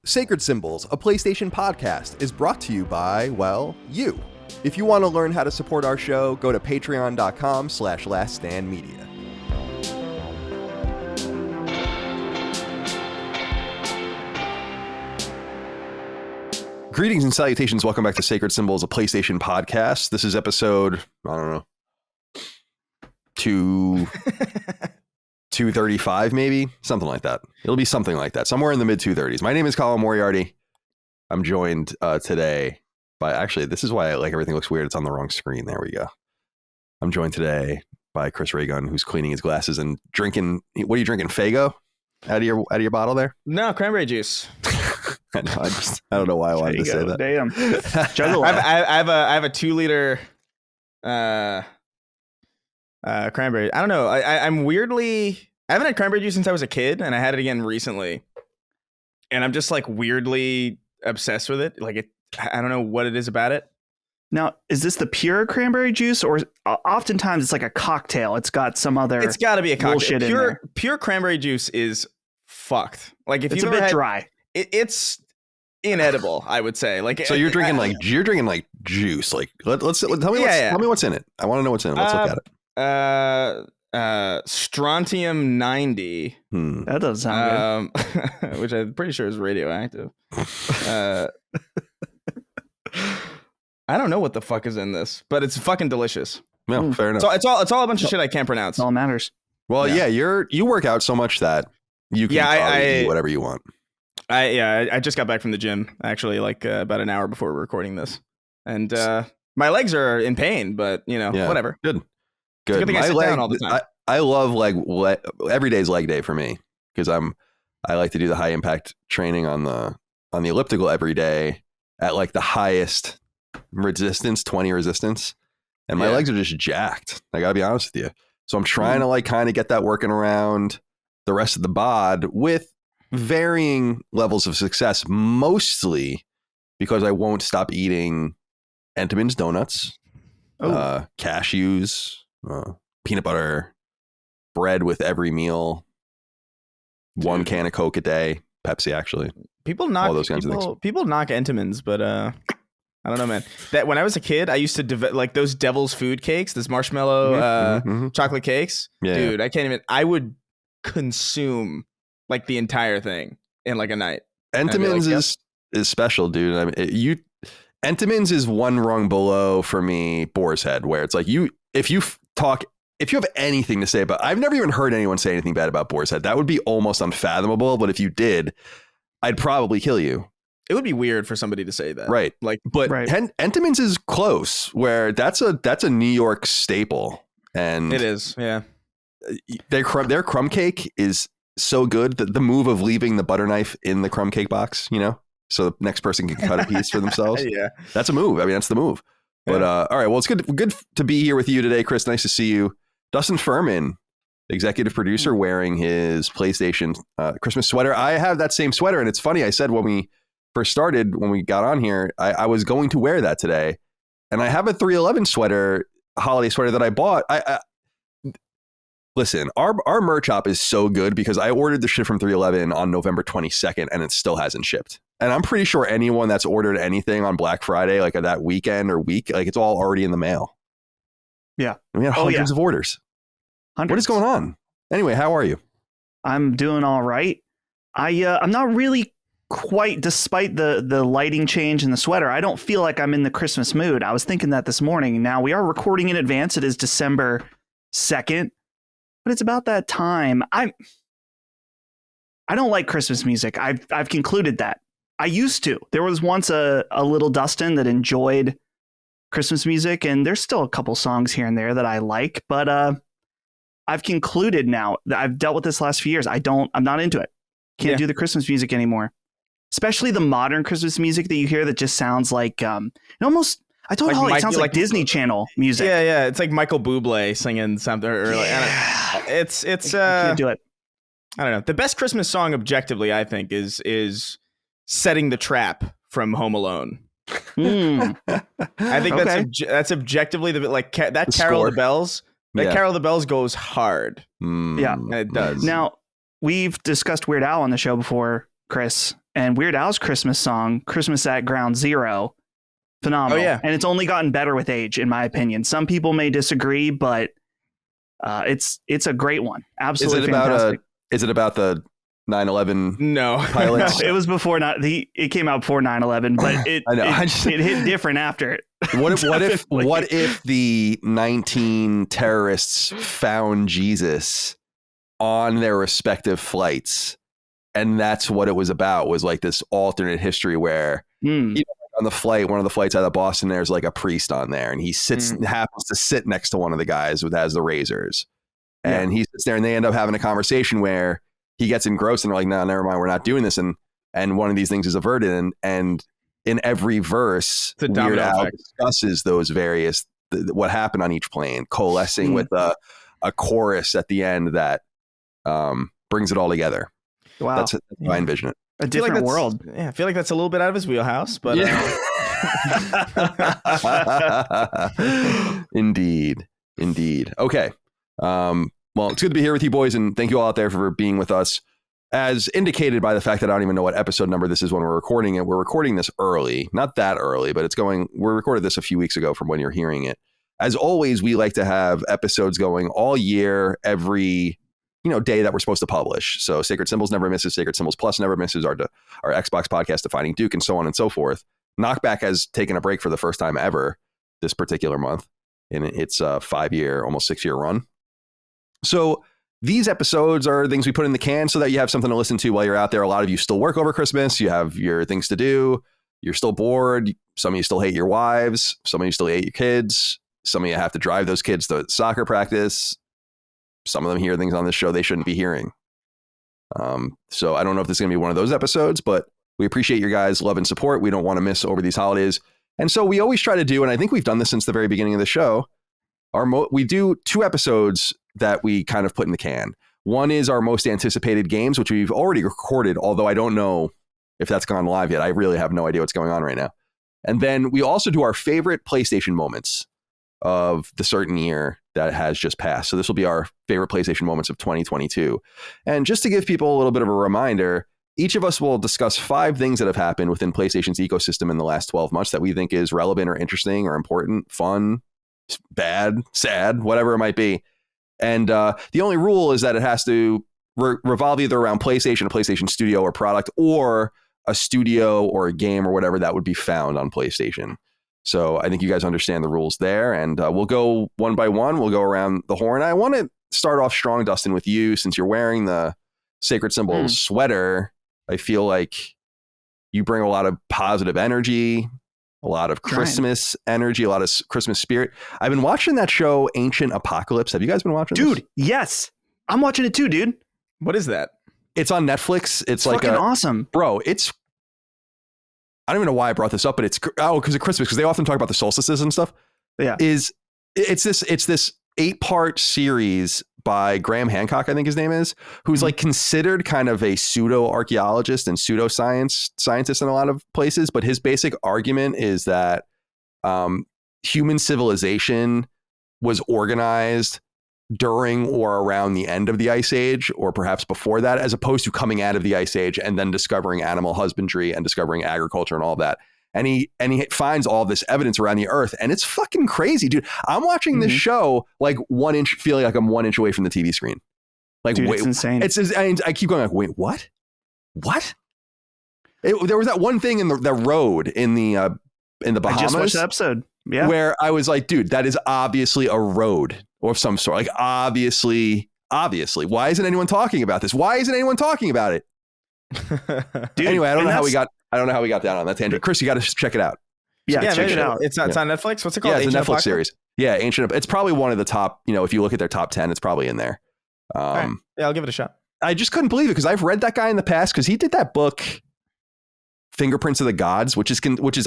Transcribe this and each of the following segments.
Sacred Symbols, a PlayStation podcast, is brought to you by, well, you. If you want to learn how to support our show, go to patreon.com/laststandmedia. Greetings and salutations. Welcome back to Sacred Symbols, a PlayStation podcast. This is episode, I don't know, 235 maybe? Something like that. It'll be something like that. Somewhere in the mid-230s. My name is Colin Moriarty. I'm joined today by, actually, this is why everything looks weird. It's on the wrong screen. There we go. I'm joined today by Chris Raygun, who's cleaning his glasses and drinking, what are you drinking, Faygo? Out of your bottle there? No, cranberry juice. I know, I don't know why I wanted to say that. Damn. I have a 2-liter cranberry. I don't know. I'm weirdly, I haven't had cranberry juice since I was a kid, and I had it again recently. And I'm just weirdly obsessed with it. I don't know what it is about it. Now, is this the pure cranberry juice, or oftentimes it's like a cocktail? It's got some other. It's got to be a cocktail. Pure Cranberry juice is fucked. It's a bit dry. It's inedible, I would say. So you're drinking you're drinking juice. Tell me what's in it. I want to know what's in it. Let's look at it. Strontium 90. That doesn't sound good. Which I'm pretty sure is radioactive. I don't know what the fuck is in this, but it's fucking delicious. No, fair enough. So it's all a bunch of shit I can't pronounce. All matters. Well, yeah, you work out so much that you can eat whatever you want. I just got back from the gym, actually, about an hour before we're recording this. And my legs are in pain, but, whatever. Good. Good thing I sit down all the time. I love every day's leg day for me, because I like to do the high impact training on the elliptical every day at the highest resistance, 20 resistance. And my legs are just jacked. I gotta be honest with you. So I'm trying to kind of get that working around the rest of the bod with varying levels of success, mostly because I won't stop eating Entenmann's donuts, cashews, peanut butter, bread with every meal, one can of Coke a day, Pepsi actually. All those kinds of things. People knock Entenmann's, but I don't know, man. That when I was a kid, I used to those devil's food cakes, this marshmallow chocolate cakes. Yeah, dude, yeah. I would consume the entire thing in a night. Entenmann's is special, dude. I mean, Entenmann's is one rung below for me Boar's Head, where it's if you have anything to say about, I've never even heard anyone say anything bad about Boar's Head. That would be almost unfathomable, but if you did, I'd probably kill you. It would be weird for somebody to say that. Right. Entenmann's is close, where that's a New York staple. And it is, yeah. Their crumb cake is so good that the move of leaving the butter knife in the crumb cake box, so the next person can cut a piece for themselves. Yeah. That's a move. I mean, that's the move. But all right, well, it's good to be here with you today, Chris. Nice to see you. Dustin Furman, executive producer, wearing his PlayStation Christmas sweater. I have that same sweater, and it's funny. I said when we first started, when we got on here, I was going to wear that today, and I have a 311 sweater, holiday sweater that I bought. Listen, our merch shop is so good because I ordered the shit from 311 on November 22nd, and it still hasn't shipped. And I'm pretty sure anyone that's ordered anything on Black Friday, that weekend or week, it's all already in the mail. Yeah. We had hundreds of orders. What is going on? Anyway, how are you? I'm doing all right. I'm not really quite, despite the lighting change in the sweater, I don't feel like I'm in the Christmas mood. I was thinking that this morning. Now, we are recording in advance. It is December 2nd, but it's about that time. I don't like Christmas music. I've concluded that. I used to. There was once a little Dustin that enjoyed Christmas music, and there's still a couple songs here and there that I like, but I've concluded now that I've dealt with this last few years. I'm not into it. Can't do the Christmas music anymore. Especially the modern Christmas music that you hear that just sounds like almost. I told Holly it sounds like Disney Channel music. Yeah, it's like Michael Bublé singing something. It's I can't do it. I don't know. The best Christmas song, objectively, I think, is "Setting the Trap" from Home Alone. I think that's objectively that Carol score. of the Bells. Carol of the Bells goes hard. Yeah, it does. Now, we've discussed Weird Al on the show before, Chris. and Weird Al's Christmas song, Christmas at Ground Zero, phenomenal. Oh, yeah. And it's only gotten better with age, in my opinion. Some people may disagree, but it's a great one. Absolutely fantastic. Is it about the 9/11 pilots? No, it was before it came out before 9/11, but it hit different after it. What if the 19 terrorists found Jesus on their respective flights, and that's what it was about, was like this alternate history where on the flight, one of the flights out of Boston, there's like a priest on there, and he happens to sit next to one of the guys who has the razors, and he sits there, and they end up having a conversation where he gets engrossed, and they're like, no, never mind, we're not doing this, and one of these things is averted, and in every verse, Weird Al discusses those various what happened on each plane, coalescing with a chorus at the end that brings it all together. Wow, that's how I envision it. A different world. Yeah, I feel like that's a little bit out of his wheelhouse, but Indeed. Okay. Well, it's good to be here with you boys, and thank you all out there for being with us. As indicated by the fact that I don't even know what episode number this is when we're recording it. We're recording this early, not that early, but we recorded this a few weeks ago from when you're hearing it. As always, we like to have episodes going all year, every day that we're supposed to publish. So Sacred Symbols never misses, Sacred Symbols Plus never misses, our Xbox podcast, Defining Duke, and so on and so forth. Knockback has taken a break for the first time ever this particular month in its 5-year, almost 6-year run. So these episodes are things we put in the can so that you have something to listen to while you're out there. A lot of you still work over Christmas. You have your things to do. You're still bored. Some of you still hate your wives. Some of you still hate your kids. Some of you have to drive those kids to soccer practice. Some of them hear things on this show they shouldn't be hearing. So I don't know if this is going to be one of those episodes, but we appreciate your guys' love and support. We don't want to miss over these holidays. And so we always try to do, and I think we've done this since the very beginning of the show, we do 2 episodes that we kind of put in the can. One is our most anticipated games, which we've already recorded, although I don't know if that's gone live yet. I really have no idea what's going on right now. And then we also do our favorite PlayStation moments of the certain year that has just passed. So this will be our favorite PlayStation moments of 2022. And just to give people a little bit of a reminder, each of us will discuss 5 things that have happened within PlayStation's ecosystem in the last 12 months that we think is relevant or interesting or important, fun, bad, sad, whatever it might be. And the only rule is that it has to revolve either around PlayStation, a PlayStation studio or product, or a studio or a game or whatever that would be found on PlayStation. So I think you guys understand the rules there. And we'll go one by one. We'll go around the horn. I want to start off strong, Dustin, with you, since you're wearing the Sacred Symbols sweater. I feel like you bring a lot of positive energy, a lot of Christmas energy, a lot of Christmas spirit. I've been watching that show, Ancient Apocalypse. Have you guys been watching this? Dude, yes. I'm watching it too, dude. What is that? It's on Netflix. It's like fucking awesome. Bro, I don't even know why I brought this up, but because of Christmas, because they often talk about the solstices and stuff. Yeah. It's this 8-part series by Graham Hancock, I think his name is, who's like considered kind of a pseudo archaeologist and scientist in a lot of places. But his basic argument is that human civilization was organized during or around the end of the Ice Age, or perhaps before that, as opposed to coming out of the Ice Age and then discovering animal husbandry and discovering agriculture and all that. And he finds all this evidence around the earth, and it's fucking crazy, dude. I'm watching this show like feeling like I'm 1 inch away from the TV screen. Like, dude, wait, it's insane. I keep going like, wait, what? There was that one thing in the road in the Bahamas. I just watched the episode. Yeah. Where I was like, dude, that is obviously a road of some sort. Like, obviously. Why isn't anyone talking about this? Why isn't anyone talking about it? Dude, anyway, I don't know how we got down on that tangent. Chris, you got to check it out. Yeah, check it out. It's on Netflix. What's it called? Yeah, it's a Netflix series. Yeah, Ancient. It's probably one of the top. If you look at their top 10, it's probably in there. Right. Yeah, I'll give it a shot. I just couldn't believe it because I've read that guy in the past because he did that book, Fingerprints of the Gods, which is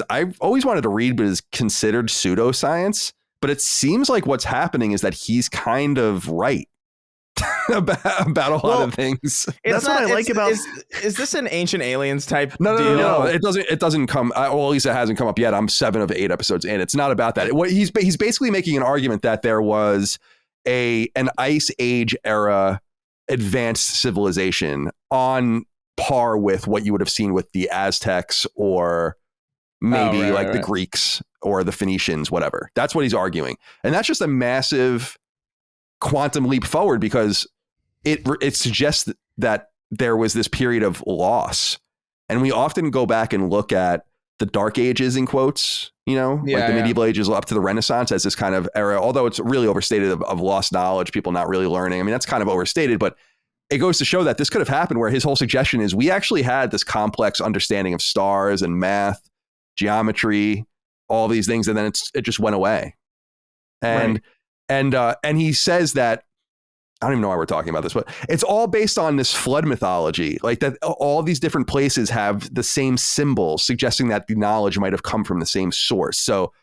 I've always wanted to read, but is considered pseudoscience. But it seems like what's happening is that he's kind of right about a lot of things. That's what I like about. Is this an Ancient Aliens type? No. It doesn't come. Well, at least it hasn't come up yet. I'm 7 of 8 episodes in. It's not about that. He's basically making an argument that there was an Ice Age era advanced civilization on par with what you would have seen with the Aztecs or maybe the Greeks or the Phoenicians, whatever. That's what he's arguing. And that's just a massive quantum leap forward because it suggests that there was this period of loss. And we often go back and look at the Dark Ages in quotes, the medieval ages up to the Renaissance as this kind of era, although it's really overstated of lost knowledge, people not really learning. I mean, that's kind of overstated, but it goes to show that this could have happened where his whole suggestion is we actually had this complex understanding of stars and math, geometry, all these things. And then it just went away. And he says that, I don't even know why we're talking about this, but it's all based on this flood mythology, like that all these different places have the same symbols, suggesting that the knowledge might have come from the same source. So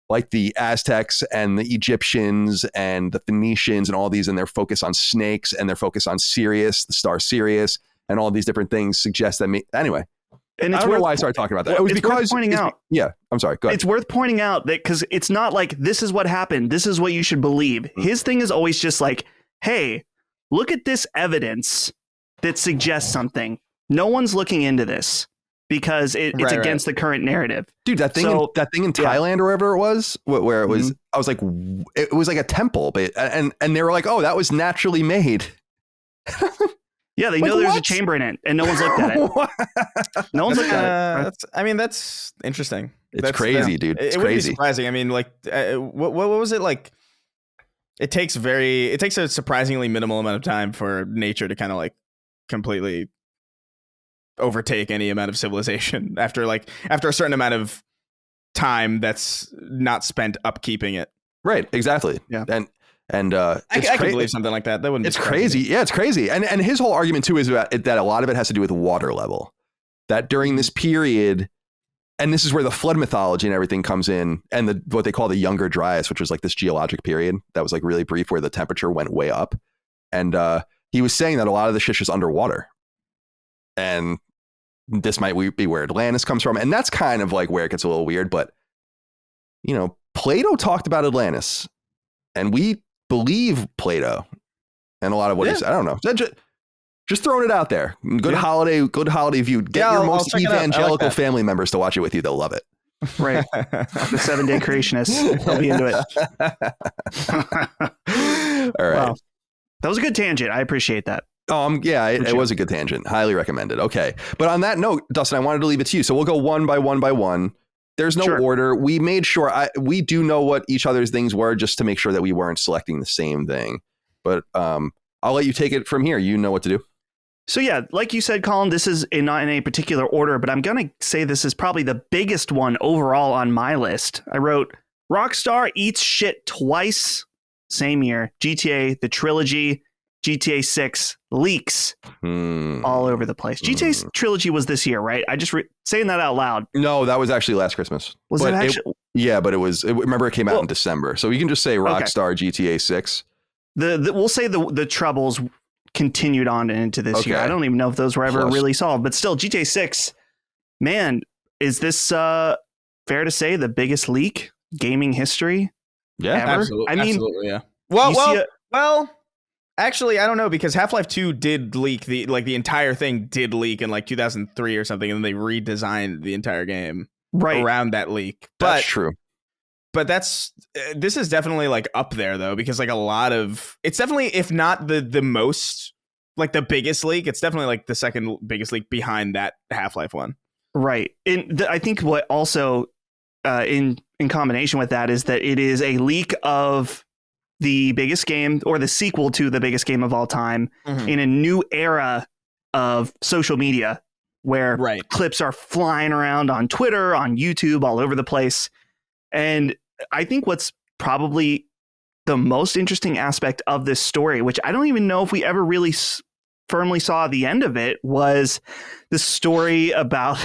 like the Aztecs and the Egyptians and the Phoenicians and all these, and their focus on snakes and their focus on Sirius, the star Sirius, and all these different things suggest that anyway. And I don't know why I started talking about that. It was because pointing out. Yeah, I'm sorry. Go ahead. It's worth pointing out that because it's not like this is what happened. This is what you should believe. His thing is always just like, hey, look at this evidence that suggests something. No one's looking into this because it's against the current narrative. Dude, that thing in Thailand or wherever it was, where it was, I was like, it was like a temple, but and they were like, oh, that was naturally made. Yeah, they know there's a chamber in it, and no one's looked at it. No one's looked at it. I mean, that's interesting. It's crazy, dude. It's crazy. Would be surprising. I mean, like, what was it like? It takes a surprisingly minimal amount of time for nature to kind of like completely overtake any amount of civilization after a certain amount of time that's not spent upkeeping it. Right. Exactly. Yeah. And I can believe something like that. That wouldn't. It's crazy. Yeah, it's crazy. And his whole argument too is that a lot of it has to do with water level. That during this period, and this is where the flood mythology and everything comes in, and what they call the Younger Dryas, which was like this geologic period that was like really brief, where the temperature went way up. And he was saying that a lot of the shit's just underwater, and this might be where Atlantis comes from, and that's kind of like where it gets a little weird. But Plato talked about Atlantis, and we believe Plato and a lot of what he said. I don't know. Just throwing it out there. Good holiday view. Get your most evangelical family members to watch it with you. They'll love it. Right. The 7-day creationists. They'll be into it. All right. Wow. That was a good tangent. I appreciate that. It was a good tangent. Highly recommended. Okay. But on that note, Dustin, I wanted to leave it to you. So we'll go one by one. There's no order. We made sure we do know what each other's things were just to make sure that we weren't selecting the same thing. But I'll let you take it from here. You know what to do. So yeah, like you said, Colin, this is not in a particular order, but I'm going to say this is probably the biggest one overall on my list. I wrote Rockstar eats shit twice, same year. GTA, the trilogy, GTA 6 leaks all over the place. GTA trilogy was this year, right? I just saying that out loud. No, that was actually last Christmas. Was it actually? But remember it came out in December. So you can just say Rockstar GTA 6. We'll say the troubles continued on into this year. I don't even know if those were ever really solved, but still GTA 6, man, is this fair to say the biggest leak gaming history ever? Absolutely, yeah. Well, actually, I don't know, because Half-Life 2 did leak, the entire thing did leak in like 2003 or something, and then they redesigned the entire game around that leak. That's true. But this is definitely like up there though, because like it's definitely, if not the most, like the biggest leak, it's definitely like the second biggest leak behind that Half-Life one. Right. And I think what also in combination with that is that it is a leak of the biggest game, or the sequel to the biggest game of all time, in a new era of social media where clips are flying around on Twitter, on YouTube, all over the place. And I think what's probably the most interesting aspect of this story, which I don't even know if we ever really firmly saw the end of it, was the story about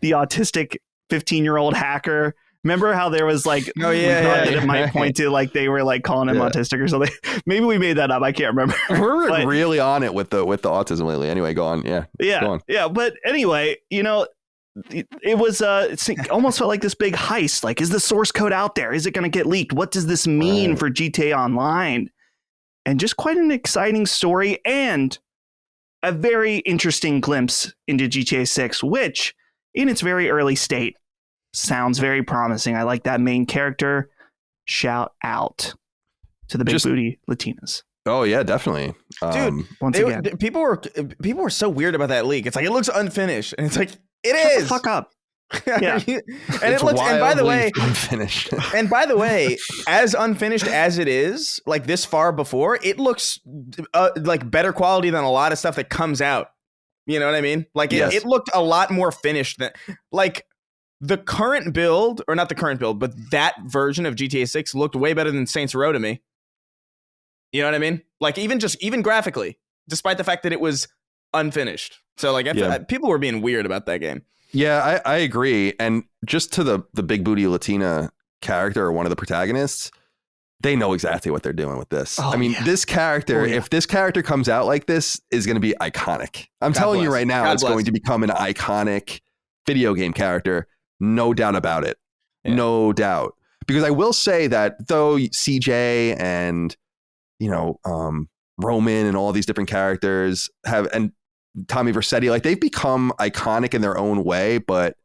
the autistic 15-year-old hacker. Remember how there was like, it might point to like they were like calling him autistic or something. Maybe we made that up. I can't remember. We're really on it with the autism lately. Anyway, go on. Go on. Yeah. But anyway, it was it almost felt like this big heist. Like, is the source code out there? Is it going to get leaked? What does this mean for GTA Online? And just quite an exciting story. And a very interesting glimpse into GTA 6, which in its very early state sounds very promising. I like that main character. Shout out to the big booty Latinas. Oh yeah, definitely, dude. Once again, people were so weird about that leak. It's like it looks unfinished, and it's like it Shut is. the fuck up. Yeah, and it looks. And by the way, unfinished. And by the way, as unfinished as it is, like this far before, it looks like better quality than a lot of stuff that comes out. You know what I mean? Like it looked a lot more finished than like the current build, or not the current build, but that version of GTA 6 looked way better than Saints Row to me. You know what I mean? Like even graphically, despite the fact that it was unfinished. So like people were being weird about that game. Yeah, I agree. And just to the big booty Latina character, or one of the protagonists, they know exactly what they're doing with this. Oh, I mean, this character, if this character comes out like this, is going to be iconic. I'm telling you right now, it's going to become an iconic video game character. No doubt about it. Yeah. No doubt. Because I will say that though CJ and Roman and all these different characters and Tommy Vercetti, like they've become iconic in their own way, but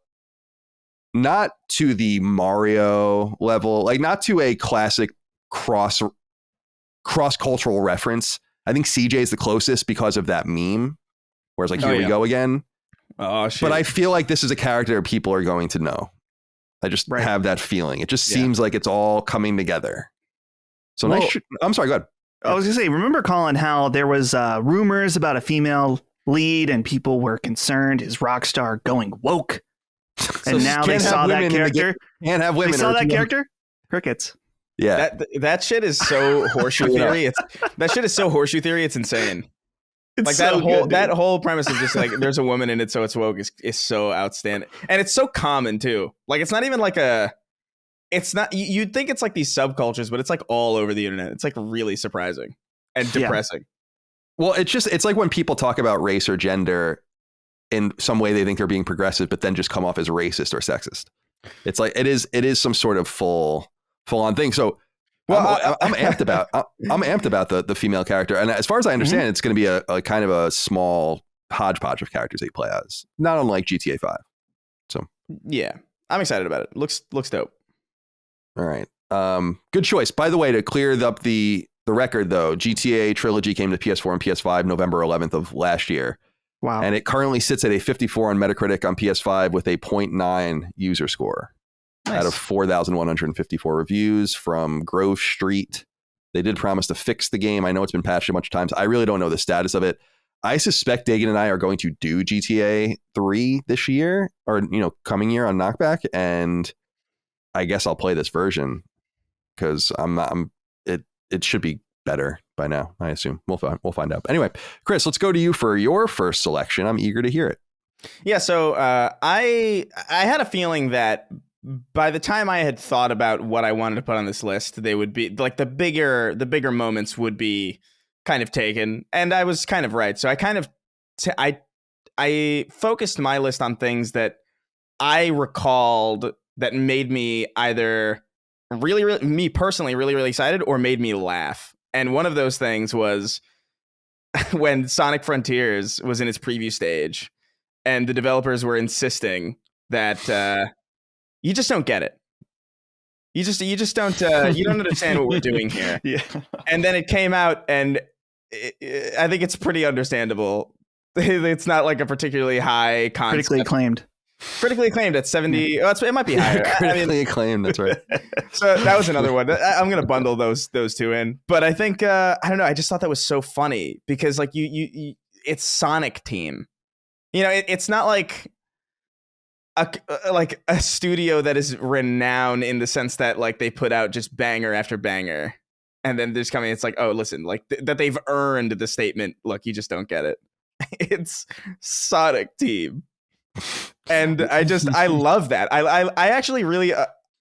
not to the Mario level, like not to a classic cross cultural reference. I think CJ is the closest because of that meme, where it's like, here we go again. Oh shit. But I feel like this is a character people are going to know. I just have that feeling. It just seems like it's all coming together. So I'm sorry, go ahead. I was gonna say, remember, Colin, how there was rumors about a female lead and people were concerned, is Rockstar going woke? And now they saw that character. Can't have women. They saw that character. Crickets. Yeah, that shit is so horseshoe theory. That shit is so horseshoe theory. It's insane. It's like so that whole premise of just like there's a woman in it, so it's woke is so outstanding, and it's so common too. Like it's not even like it's not. You'd think it's like these subcultures, but it's like all over the internet. It's like really surprising and depressing. Well, it's like when people talk about race or gender in some way, they think they're being progressive, but then just come off as racist or sexist. It's like it is some sort of full on thing. So I'm amped about the female character, and as far as I understand, it's going to be a kind of a small hodgepodge of characters they play as, not unlike GTA 5. So yeah, I'm excited about it. Looks dope. All right, good choice. By the way, to clear up the record, though, GTA Trilogy came to PS4 and PS5 November 11th of last year. Wow, and it currently sits at a 54 on Metacritic on PS5 with a 0.9 user score. Nice. Out of 4,154 reviews from Grove Street. They did promise to fix the game. I know it's been patched a bunch of times. I really don't know the status of it. I suspect Dagan and I are going to do GTA 3 this year, or coming year on Knockback, and I guess I'll play this version because it should be better by now, I assume. We'll find out. But anyway, Chris, let's go to you for your first selection. I'm eager to hear it. Yeah, so I had a feeling that by the time I had thought about what I wanted to put on this list, they would be like the bigger moments would be kind of taken, and I was kind of right. So I kind of I focused my list on things that I recalled that made me either really me personally really excited or made me laugh. And one of those things was when Sonic Frontiers was in its preview stage, and the developers were insisting that. You just don't get it. You just don't. You don't understand what we're doing here. Yeah. And then it came out, and I think it's pretty understandable. It's not like a particularly high concept. Critically acclaimed at 70. Oh, it might be higher. Critically acclaimed. That's right. So that was another one. I'm gonna bundle those two in. But I think I don't know. I just thought that was so funny because like you it's Sonic Team. It's not like. A studio that is renowned in the sense that like they put out just banger after banger, and then there's coming. It's like, oh, listen, like that they've earned the statement. Look, you just don't get it. It's Sonic Team, and I love that. I actually really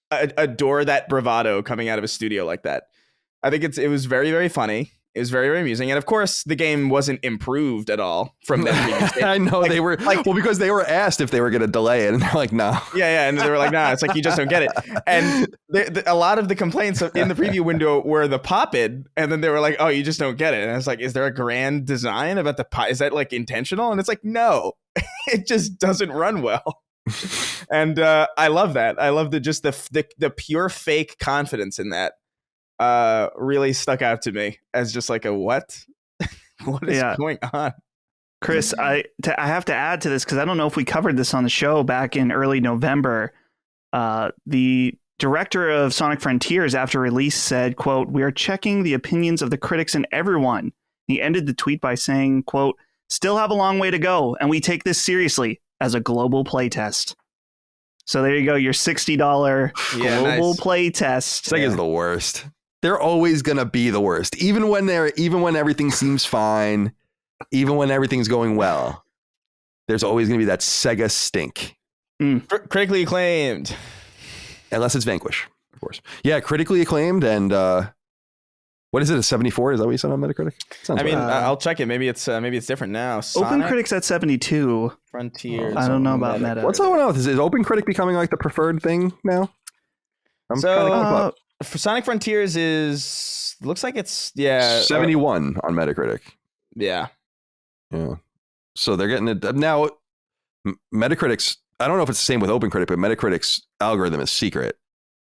adore that bravado coming out of a studio like that. I think it was very very funny. It was very, very amusing. And of course, the game wasn't improved at all from that previous game. I know, like, they were like, well, because they were asked if they were going to delay it, and they're like, no. Yeah. And they were like, nah, it's like, you just don't get it. And a lot of the complaints in the preview window were the pop-in, and then they were like, oh, you just don't get it. And I was like, is there a grand design about the pop? Is that like intentional? And it's like, no, it just doesn't run well. And I love that. I love the pure fake confidence in that. Really stuck out to me as just like a what? What is going on? Chris, I have to add to this because I don't know if we covered this on the show back in early November. The director of Sonic Frontiers after release said, quote, "We are checking the opinions of the critics and everyone." He ended the tweet by saying, quote, "Still have a long way to go, and we take this seriously as a global playtest." So there you go, your $60 global playtest. Sega is the worst. They're always gonna be the worst, even when everything seems fine, even when everything's going well. There's always gonna be that Sega stink. Critically acclaimed, unless it's Vanquish, of course. Yeah, critically acclaimed, and what is it? A 74? Is that what you said on Metacritic? I mean, I'll check it. Maybe it's different now. OpenCritic's at 72. Frontiers. I don't know about Meta. What's going on with this? Is OpenCritic becoming like the preferred thing now? For Sonic Frontiers looks like it's 71 on Metacritic. Yeah. So they're getting it now. Metacritic's, I don't know if it's the same with OpenCritic, but Metacritic's algorithm is secret.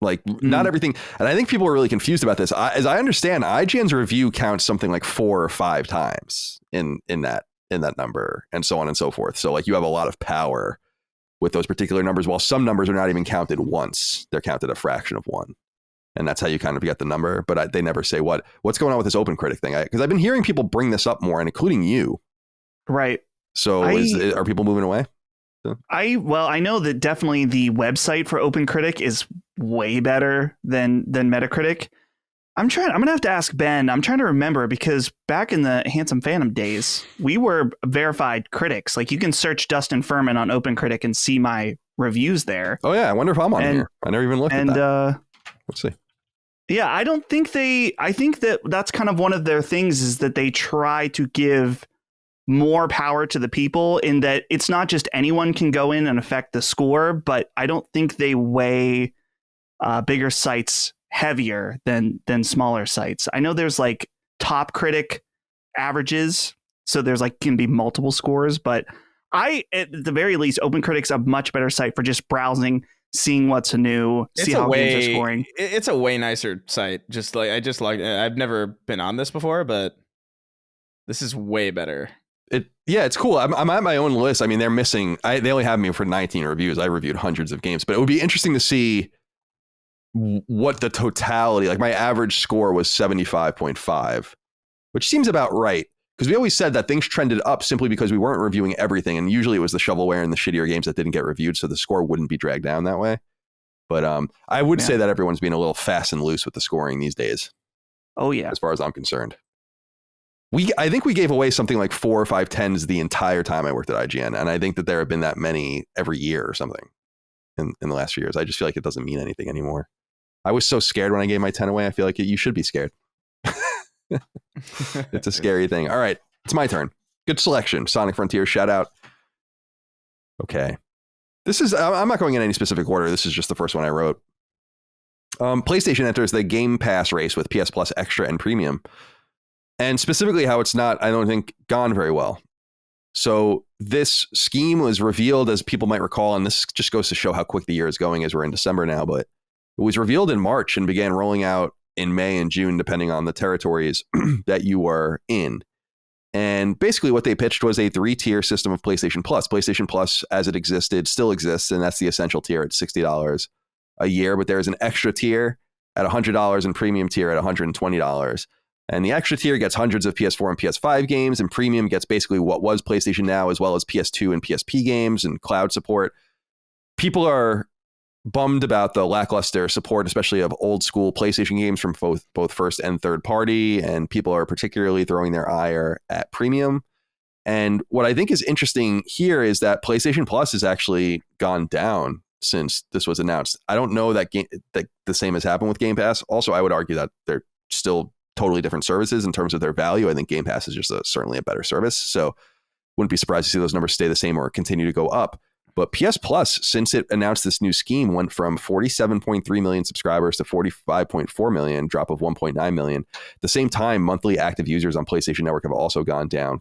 Like not everything, and I think people are really confused about this. As I understand, IGN's review counts something like 4 or 5 times in that number, and so on and so forth. So like you have a lot of power with those particular numbers, while some numbers are not even counted once; they're counted a fraction of one. And that's how you kind of get the number, but they never say what's going on with this OpenCritic thing. Because I've been hearing people bring this up more, and including you. Right. So are people moving away? I know that definitely the website for OpenCritic is way better than Metacritic. I'm gonna have to ask Ben. I'm trying to remember because back in the Handsome Phantom days, we were verified critics. Like you can search Dustin Furman on OpenCritic and see my reviews there. Oh yeah, I wonder if I'm on here. I never even looked at that. Let's see. Yeah, I think that's kind of one of their things is that they try to give more power to the people in that it's not just anyone can go in and affect the score, but I don't think they weigh bigger sites heavier than smaller sites. I know there's like top critic averages, so there's like can be multiple scores, but at the very least, OpenCritic's a much better site for just browsing, seeing what's new, see how games are scoring. It's a way nicer site. I've never been on this before, but this is way better. It's cool. I'm at my own list. I mean, they're missing. They only have me for 19 reviews. I reviewed hundreds of games, but it would be interesting to see what the totality. Like my average score was 75.5, which seems about right. Because we always said that things trended up simply because we weren't reviewing everything. And usually it was the shovelware and the shittier games that didn't get reviewed. So the score wouldn't be dragged down that way. But I would say that everyone's being a little fast and loose with the scoring these days. Oh, yeah. As far as I'm concerned. I think we gave away something like 4 or 5 10s the entire time I worked at IGN. And I think that there have been that many every year or something in the last few years. I just feel like it doesn't mean anything anymore. I was so scared when I gave my 10 away. I feel like you should be scared. It's a scary thing. All right, it's my turn. Good selection. Sonic Frontiers, shout out. Okay. I'm not going in any specific order. This is just the first one I wrote. PlayStation enters the Game Pass race with PS Plus Extra and Premium. And specifically how it's not, I don't think, gone very well. So this scheme was revealed, as people might recall, and this just goes to show how quick the year is going as we're in December now, but it was revealed in March and began rolling out in May and June, depending on the territories that you were in. And basically what they pitched was a 3-tier system of PlayStation Plus. PlayStation Plus, as it existed, still exists, and that's the essential tier at $60 a year. But there is an extra tier at $100 and premium tier at $120. And the extra tier gets hundreds of PS4 and PS5 games, and premium gets basically what was PlayStation Now, as well as PS2 and PSP games and cloud support. People are bummed about the lackluster support, especially of old school PlayStation games from both first and third party, and people are particularly throwing their ire at premium. And what I think is interesting here is that PlayStation Plus has actually gone down since this was announced. I don't know that the same has happened with Game Pass. Also, I would argue that they're still totally different services in terms of their value. I think Game Pass is just certainly a better service. So wouldn't be surprised to see those numbers stay the same or continue to go up. But PS Plus, since it announced this new scheme, went from 47.3 million subscribers to 45.4 million, drop of 1.9 million. At the same time, monthly active users on PlayStation Network have also gone down.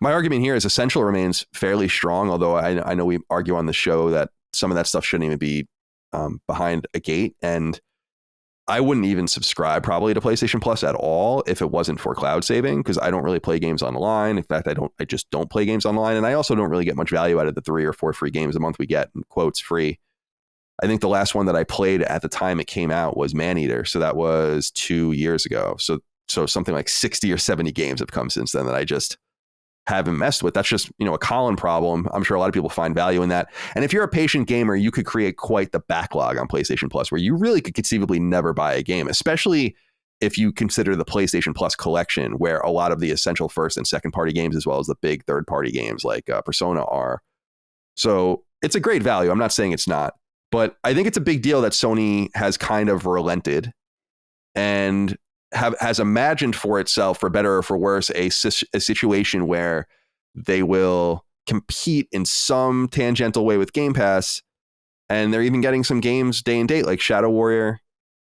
My argument here is Essential remains fairly strong, although I know we argue on the show that some of that stuff shouldn't even be behind a gate. And I wouldn't even subscribe probably to PlayStation Plus at all if it wasn't for cloud saving, because I don't really play games online. In fact, I just don't play games online. And I also don't really get much value out of the 3 or 4 free games a month we get, in quotes, free. I think the last one that I played at the time it came out was Maneater. So that was 2 years ago. So something like 60 or 70 games have come since then that I just haven't messed with. That's just, a Colin problem. I'm sure a lot of people find value in that. And if you're a patient gamer, you could create quite the backlog on PlayStation Plus where you really could conceivably never buy a game, especially if you consider the PlayStation Plus collection, where a lot of the essential first and second party games, as well as the big third party games like Persona are. So it's a great value. I'm not saying it's not, but I think it's a big deal that Sony has kind of relented and has imagined for itself, for better or for worse, a situation where they will compete in some tangential way with Game Pass. And they're even getting some games day and date like Shadow Warrior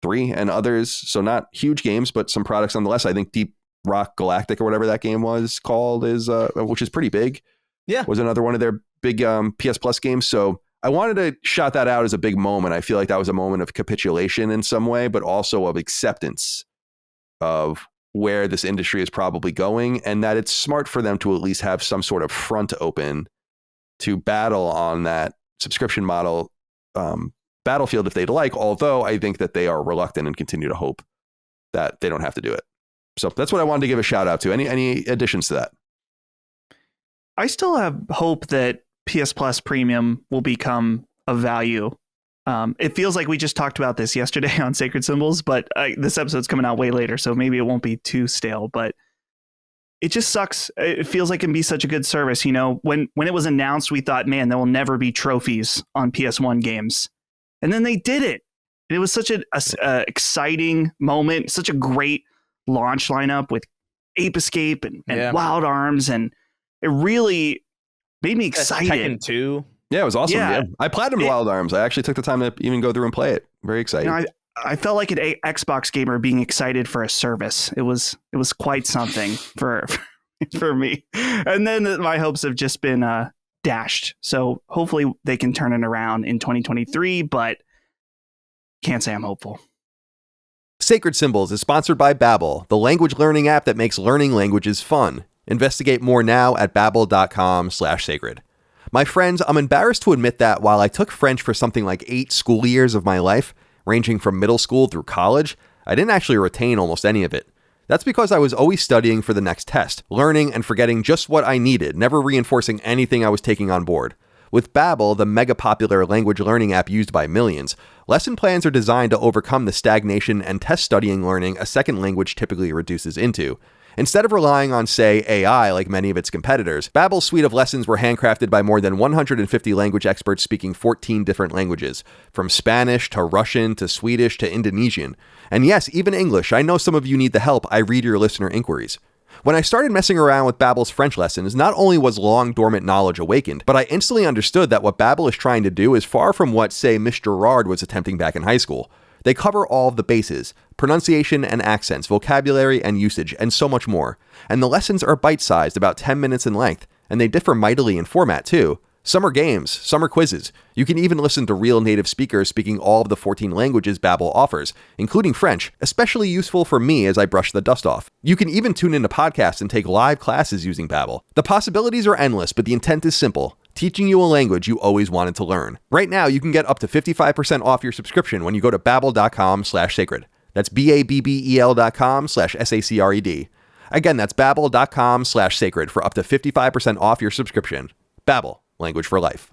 3 and others. So not huge games, but some products nonetheless. I think Deep Rock Galactic or whatever that game was called is, which is pretty big. Yeah. Was another one of their big PS Plus games. So I wanted to shout that out as a big moment. I feel like that was a moment of capitulation in some way, but also of acceptance of where this industry is probably going, and that it's smart for them to at least have some sort of front open to battle on that subscription model battlefield if they'd like, although I think that they are reluctant and continue to hope that they don't have to do it. So that's what I wanted to give a shout out to. Any additions to that? I still have hope that PS Plus Premium will become a value. It feels like we just talked about this yesterday on Sacred Symbols, but this episode's coming out way later, so maybe it won't be too stale, but it just sucks. It feels like it can be such a good service. When it was announced, we thought, man, there will never be trophies on PS1 games. And then they did it. And it was such an exciting moment, such a great launch lineup with Ape Escape and Wild Arms, and it really made me excited. Tekken 2. Yeah, it was awesome. Yeah. I platinumed Wild Arms. I actually took the time to even go through and play it. Very exciting. I felt like an Xbox gamer being excited for a service. It was quite something for me. And then my hopes have just been dashed. So hopefully they can turn it around in 2023, but can't say I'm hopeful. Sacred Symbols is sponsored by Babbel, the language learning app that makes learning languages fun. Investigate more now at babbel.com/sacred. My friends, I'm embarrassed to admit that while I took French for something like 8 school years of my life, ranging from middle school through college, I didn't actually retain almost any of it. That's because I was always studying for the next test, learning and forgetting just what I needed, never reinforcing anything I was taking on board. With Babbel, the mega popular language learning app used by millions, lesson plans are designed to overcome the stagnation and test studying learning a second language typically reduces into. Instead of relying on, say, AI like many of its competitors, Babbel's suite of lessons were handcrafted by more than 150 language experts speaking 14 different languages, from Spanish to Russian to Swedish to Indonesian. And yes, even English. I know some of you need the help. I read your listener inquiries. When I started messing around with Babbel's French lessons, not only was long dormant knowledge awakened, but I instantly understood that what Babbel is trying to do is far from what, say, Miss Gerard was attempting back in high school. They cover all of the bases: pronunciation and accents, vocabulary and usage, and so much more. And the lessons are bite-sized, about 10 minutes in length, and they differ mightily in format too. Some are games, some are quizzes. You can even listen to real native speakers speaking all of the 14 languages Babbel offers, including French, especially useful for me as I brush the dust off. You can even tune into podcasts and take live classes using Babbel. The possibilities are endless, but the intent is simple: teaching you a language you always wanted to learn. Right now, you can get up to 55% off your subscription when you go to babbel.com/sacred. That's babbel.com/sacred. Again, that's babbel.com/sacred for up to 55% off your subscription. Babbel, language for life.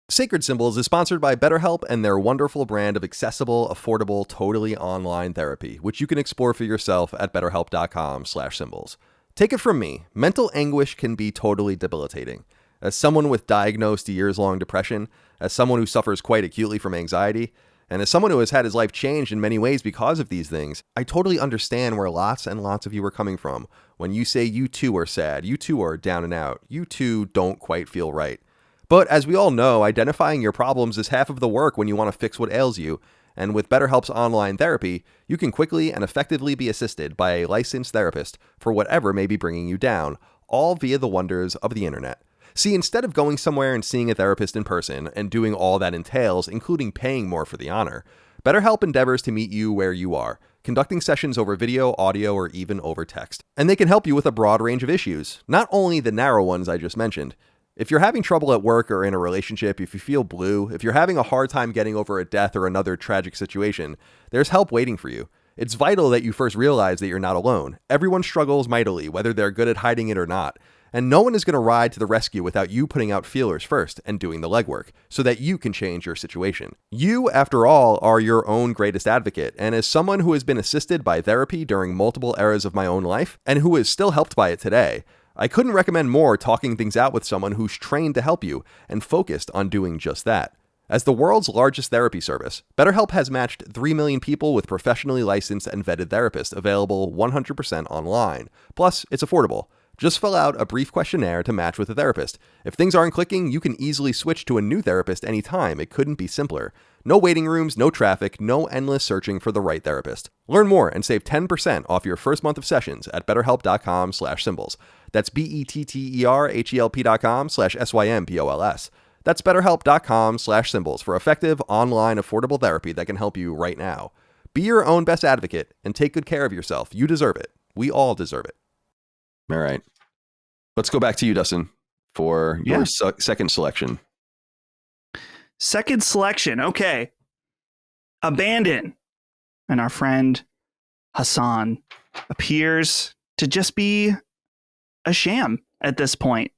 Sacred Symbols is sponsored by BetterHelp and their wonderful brand of accessible, affordable, totally online therapy, which you can explore for yourself at betterhelp.com/symbols. Take it from me, mental anguish can be totally debilitating. As someone with diagnosed years-long depression, as someone who suffers quite acutely from anxiety, And as someone who has had his life changed in many ways because of these things, I totally understand where lots and lots of you are coming from when you say you too are sad, you too are down and out, you too don't quite feel right. But as we all know, identifying your problems is half of the work when you want to fix what ails you. And with BetterHelp's online therapy, you can quickly and effectively be assisted by a licensed therapist for whatever may be bringing you down, all via the wonders of the internet. See, instead of going somewhere and seeing a therapist in person and doing all that entails, including paying more for the honor, BetterHelp endeavors to meet you where you are, conducting sessions over video, audio, or even over text. And they can help you with a broad range of issues, not only the narrow ones I just mentioned. If you're having trouble at work or in a relationship, if you feel blue, if you're having a hard time getting over a death or another tragic situation, there's help waiting for you. It's vital that you first realize that you're not alone. Everyone struggles mightily, whether they're good at hiding it or not. And no one is going to ride to the rescue without you putting out feelers first and doing the legwork, so that you can change your situation. You, after all, are your own greatest advocate, and as someone who has been assisted by therapy during multiple eras of my own life, and who is still helped by it today, I couldn't recommend more talking things out with someone who's trained to help you and focused on doing just that. As the world's largest therapy service, BetterHelp has matched 3 million people with professionally licensed and vetted therapists available 100% online. Plus, it's affordable. Just fill out a brief questionnaire to match with a therapist. If things aren't clicking, you can easily switch to a new therapist anytime. It couldn't be simpler. No waiting rooms, no traffic, no endless searching for the right therapist. Learn more and save 10% off your first month of sessions at betterhelp.com/symbols. That's BetterHelp.com/SYMPOLS. That's betterhelp.com/symbols for effective online affordable therapy that can help you right now. Be your own best advocate and take good care of yourself. You deserve it. We all deserve it. All right. Let's go back to you, Dustin, for your second selection. Second selection. Okay. Abandon. And our friend Hassan appears to just be a sham at this point.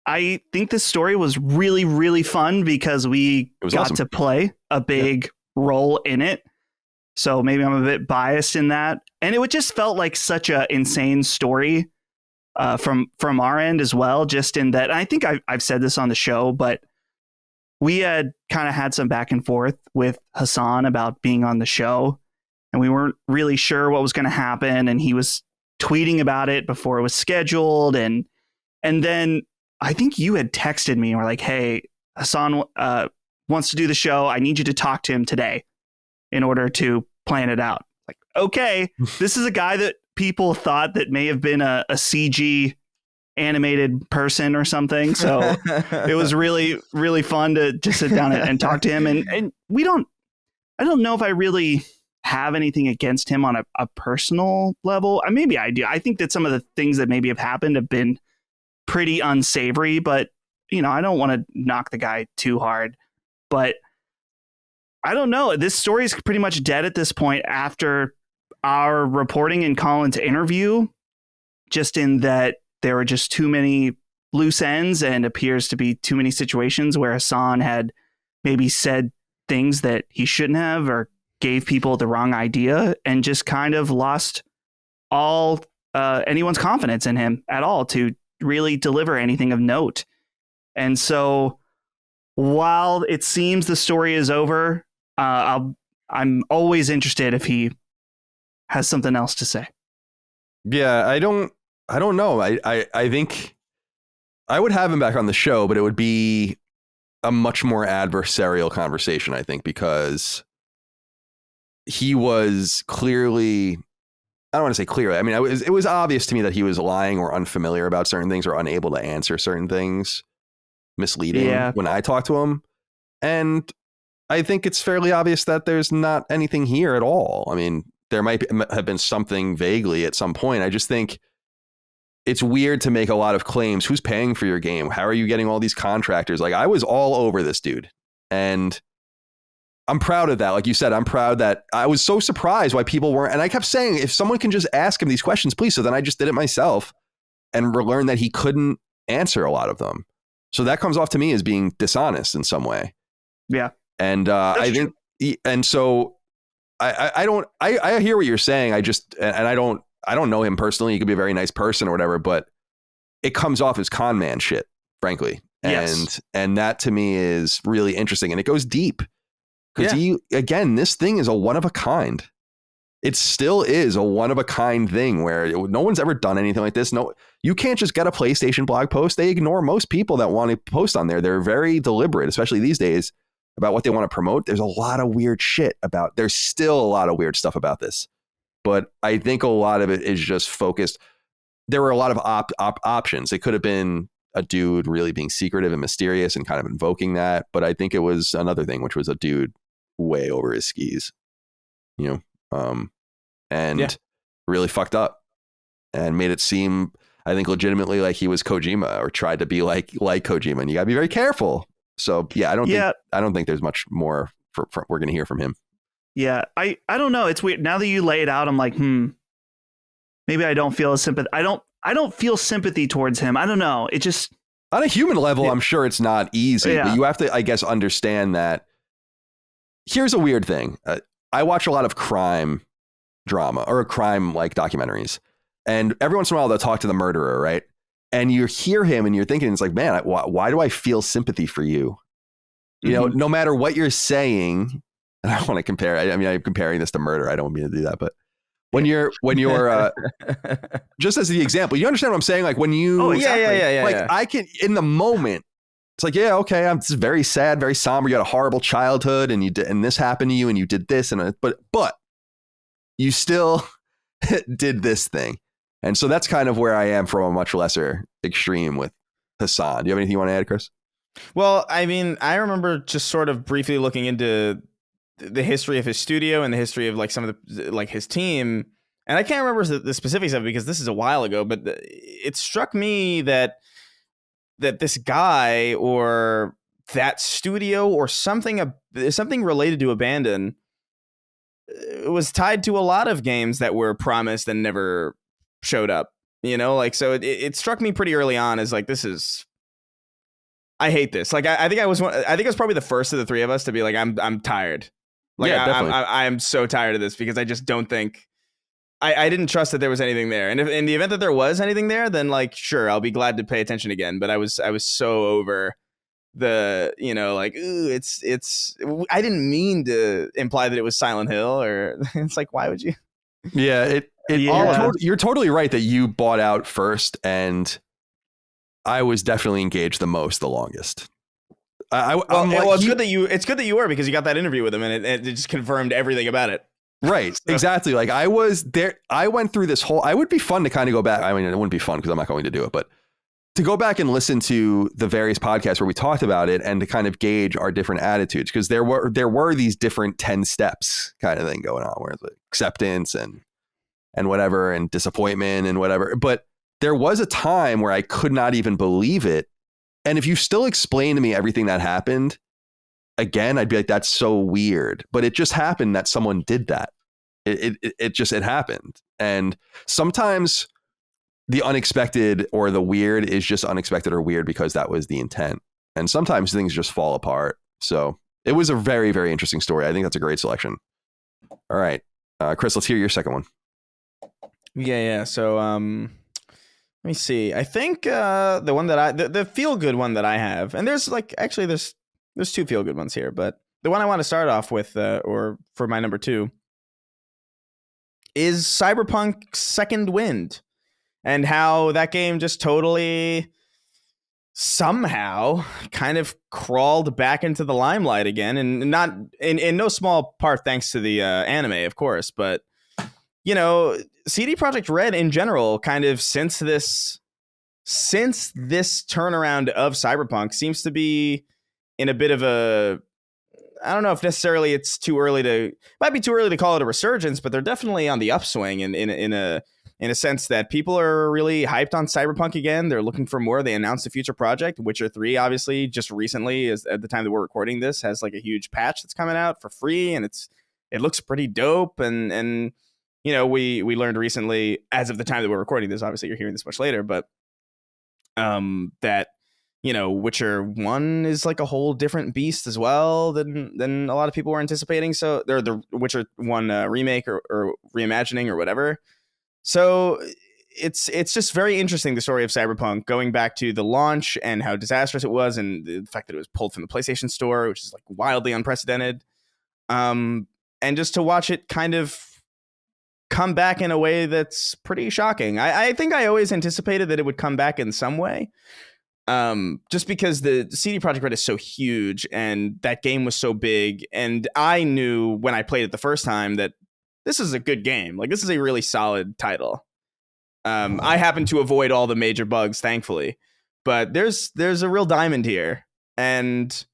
I think this story was really, really fun because we got to play a big role in it. So maybe I'm a bit biased in that. And it just felt like such an insane story from our end as well, just in that, I think I've said this on the show, but we had kind of had some back and forth with Hassan about being on the show, and we weren't really sure what was going to happen. And he was tweeting about it before it was scheduled. And then I think you had texted me and were like, hey, Hassan wants to do the show. I need you to talk to him today in order to plan it out. Like, okay, this is a guy that people thought that may have been a CG animated person or something. So it was really, really fun to just sit down and talk to him. And I don't know if I really have anything against him on a personal level. Maybe I do. I think that some of the things that maybe have happened have been pretty unsavory, but I don't want to knock the guy too hard. But I don't know. This story is pretty much dead at this point after our reporting in Colin's interview, just in that there were just too many loose ends and appears to be too many situations where Hassan had maybe said things that he shouldn't have or gave people the wrong idea and just kind of lost all anyone's confidence in him at all to really deliver anything of note. And so while it seems the story is over, I'm always interested if he has something else to say. Yeah, I don't know. I think I would have him back on the show, but it would be a much more adversarial conversation, I think, because he was clearly, I don't want to say clearly. I mean, it was obvious to me that he was lying or unfamiliar about certain things or unable to answer certain things, misleading when I talked to him. And I think it's fairly obvious that there's not anything here at all. I mean, there might have been something vaguely at some point. I just think it's weird to make a lot of claims. Who's paying for your game? How are you getting all these contractors? Like, I was all over this dude. And I'm proud of that. Like you said, I'm proud that I was so surprised why people weren't. And I kept saying, if someone can just ask him these questions, please. So then I just did it myself and learned that he couldn't answer a lot of them. So that comes off to me as being dishonest in some way. Yeah. And I think, and so I hear what you're saying. I don't know him personally. He could be a very nice person or whatever, but it comes off as con man shit, frankly. And that to me is really interesting, and it goes deep. Because this thing is a one of a kind. It still is a one of a kind thing where no one's ever done anything like this. No, you can't just get a PlayStation blog post. They ignore most people that want to post on there. They're very deliberate, especially these days, about what they want to promote. There's a lot of weird shit there's still a lot of weird stuff about this. But I think a lot of it is just focused. There were a lot of options. It could have been a dude really being secretive and mysterious and kind of invoking that. But I think it was another thing, which was a dude way over his skis, and really fucked up and made it seem, I think, legitimately like he was Kojima or tried to be like Kojima. And you gotta be very careful. So I don't think there's much more we're gonna hear from him. Yeah, I don't know. It's weird now that you lay it out. I'm like, maybe I don't feel sympathy. I don't feel sympathy towards him. I don't know. It just on a human level, I'm sure it's not easy, but you have to, I guess, understand that. Here's a weird thing. I watch a lot of crime drama or crime like documentaries, and every once in a while they'll talk to the murderer, right? And you hear him and you're thinking, it's like, man, why do I feel sympathy for you? You know, no matter what you're saying. And I want to compare. I'm comparing this to murder. I don't mean to do that, but when you're just as the example, you understand what I'm saying? Like when you, I can in the moment. It's like, okay, it's very sad, very somber. You had a horrible childhood, and and this happened to you, and you did this, but you still did this thing, and so that's kind of where I am from a much lesser extreme with Hassan. Do you have anything you want to add, Chris? Well, I mean, I remember just sort of briefly looking into the history of his studio and the history of like some of the like his team, and I can't remember the specifics of it because this is a while ago, but it struck me that this guy or that studio or something related to Abandon was tied to a lot of games that were promised and never showed up, so it struck me pretty early on as like, I hate this. Like, I think I was probably the first of the three of us to be like, I'm tired. Like, I'm so tired of this because I just don't think I didn't trust that there was anything there. And if in the event that there was anything there, then like, sure, I'll be glad to pay attention again. But I was so over the, it's, I didn't mean to imply that it was Silent Hill or it's like, why would you? Yeah, you're totally right that you bought out first. And I was definitely engaged the longest. It's good that you were, because you got that interview with him and it just confirmed everything about it. Right. Exactly. Like I was there. I went through this whole, it would be fun to kind of go back. I mean, it wouldn't be fun because I'm not going to do it, but to go back and listen to the various podcasts where we talked about it and to kind of gauge our different attitudes. Because there were these different 10 steps kind of thing going on where it's like acceptance and whatever, and disappointment and whatever. But there was a time where I could not even believe it. And if you still explain to me everything that happened, again, I'd be like, that's so weird. But it just happened that someone did that. It happened. And sometimes the unexpected or the weird is just unexpected or weird because that was the intent. And sometimes things just fall apart. So it was a very, very interesting story. I think that's a great selection. All right. Chris, let's hear your second one. Yeah. So let me see. I think the one that the feel good one that I have, and there's two feel good ones here, but the one I want to start off with, or for my number 2, is Cyberpunk Second Wind, and how that game just totally somehow kind of crawled back into the limelight again, and not in no small part thanks to the anime, of course, but CD Projekt Red in general, kind of since this turnaround of Cyberpunk, seems to be in a bit of a, I don't know if necessarily it's might be too early to call it a resurgence, but they're definitely on the upswing in a sense that people are really hyped on Cyberpunk again. They're looking for more. They announced a future project. Witcher 3, obviously, just recently, at the time that we're recording this, has like a huge patch that's coming out for free, and it looks pretty dope. And we learned recently, as of the time that we're recording this, obviously you're hearing this much later, but that Witcher 1 is like a whole different beast as well than a lot of people were anticipating. So they're the Witcher 1 remake or reimagining or whatever. So it's just very interesting, the story of Cyberpunk, going back to the launch and how disastrous it was, and the fact that it was pulled from the PlayStation Store, which is like wildly unprecedented. and just to watch it kind of come back in a way that's pretty shocking. I think I always anticipated that it would come back in some way, just because the CD Projekt Red is so huge and that game was so big, and I knew when I played it the first time that this is a good game. Like, this is a really solid title. I happen to avoid all the major bugs, thankfully, but there's a real diamond here, and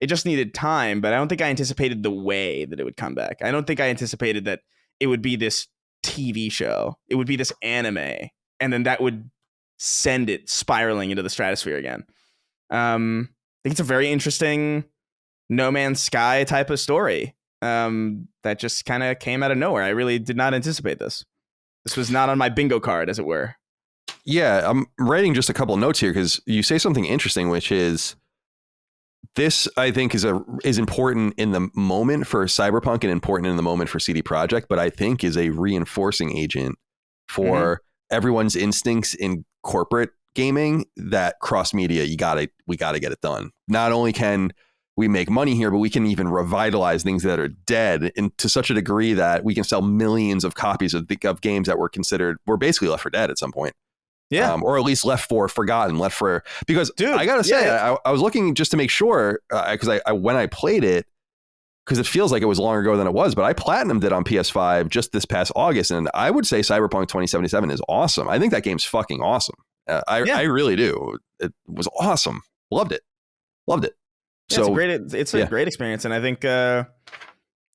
it just needed time. But I don't think I anticipated the way that it would come back. I don't think I anticipated that it would be this TV show. It would be this anime, and then that would send it spiraling into the stratosphere again. I think it's a very interesting No Man's Sky type of story that just kind of came out of nowhere. I really did not anticipate this. This was not on my bingo card, as it were. Yeah, I'm writing just a couple of notes here because you say something interesting, which is this, I think, is important in the moment for Cyberpunk and important in the moment for CD Projekt, but I think is a reinforcing agent for everyone's instincts in corporate gaming that cross media, we got to get it done. Not only can we make money here, but we can even revitalize things that are dead, and to such a degree that we can sell millions of copies of games that were basically left for dead at some point. Yeah. Or at least forgotten, because dude, I gotta say, I was looking just to make sure, because when I played it, because it feels like it was longer ago than it was, but I platinumed it on PS5 just this past August, and I would say Cyberpunk 2077 is awesome. I think that game's fucking awesome. I really do. It was awesome. Loved it. Yeah, so it's a great experience, and I think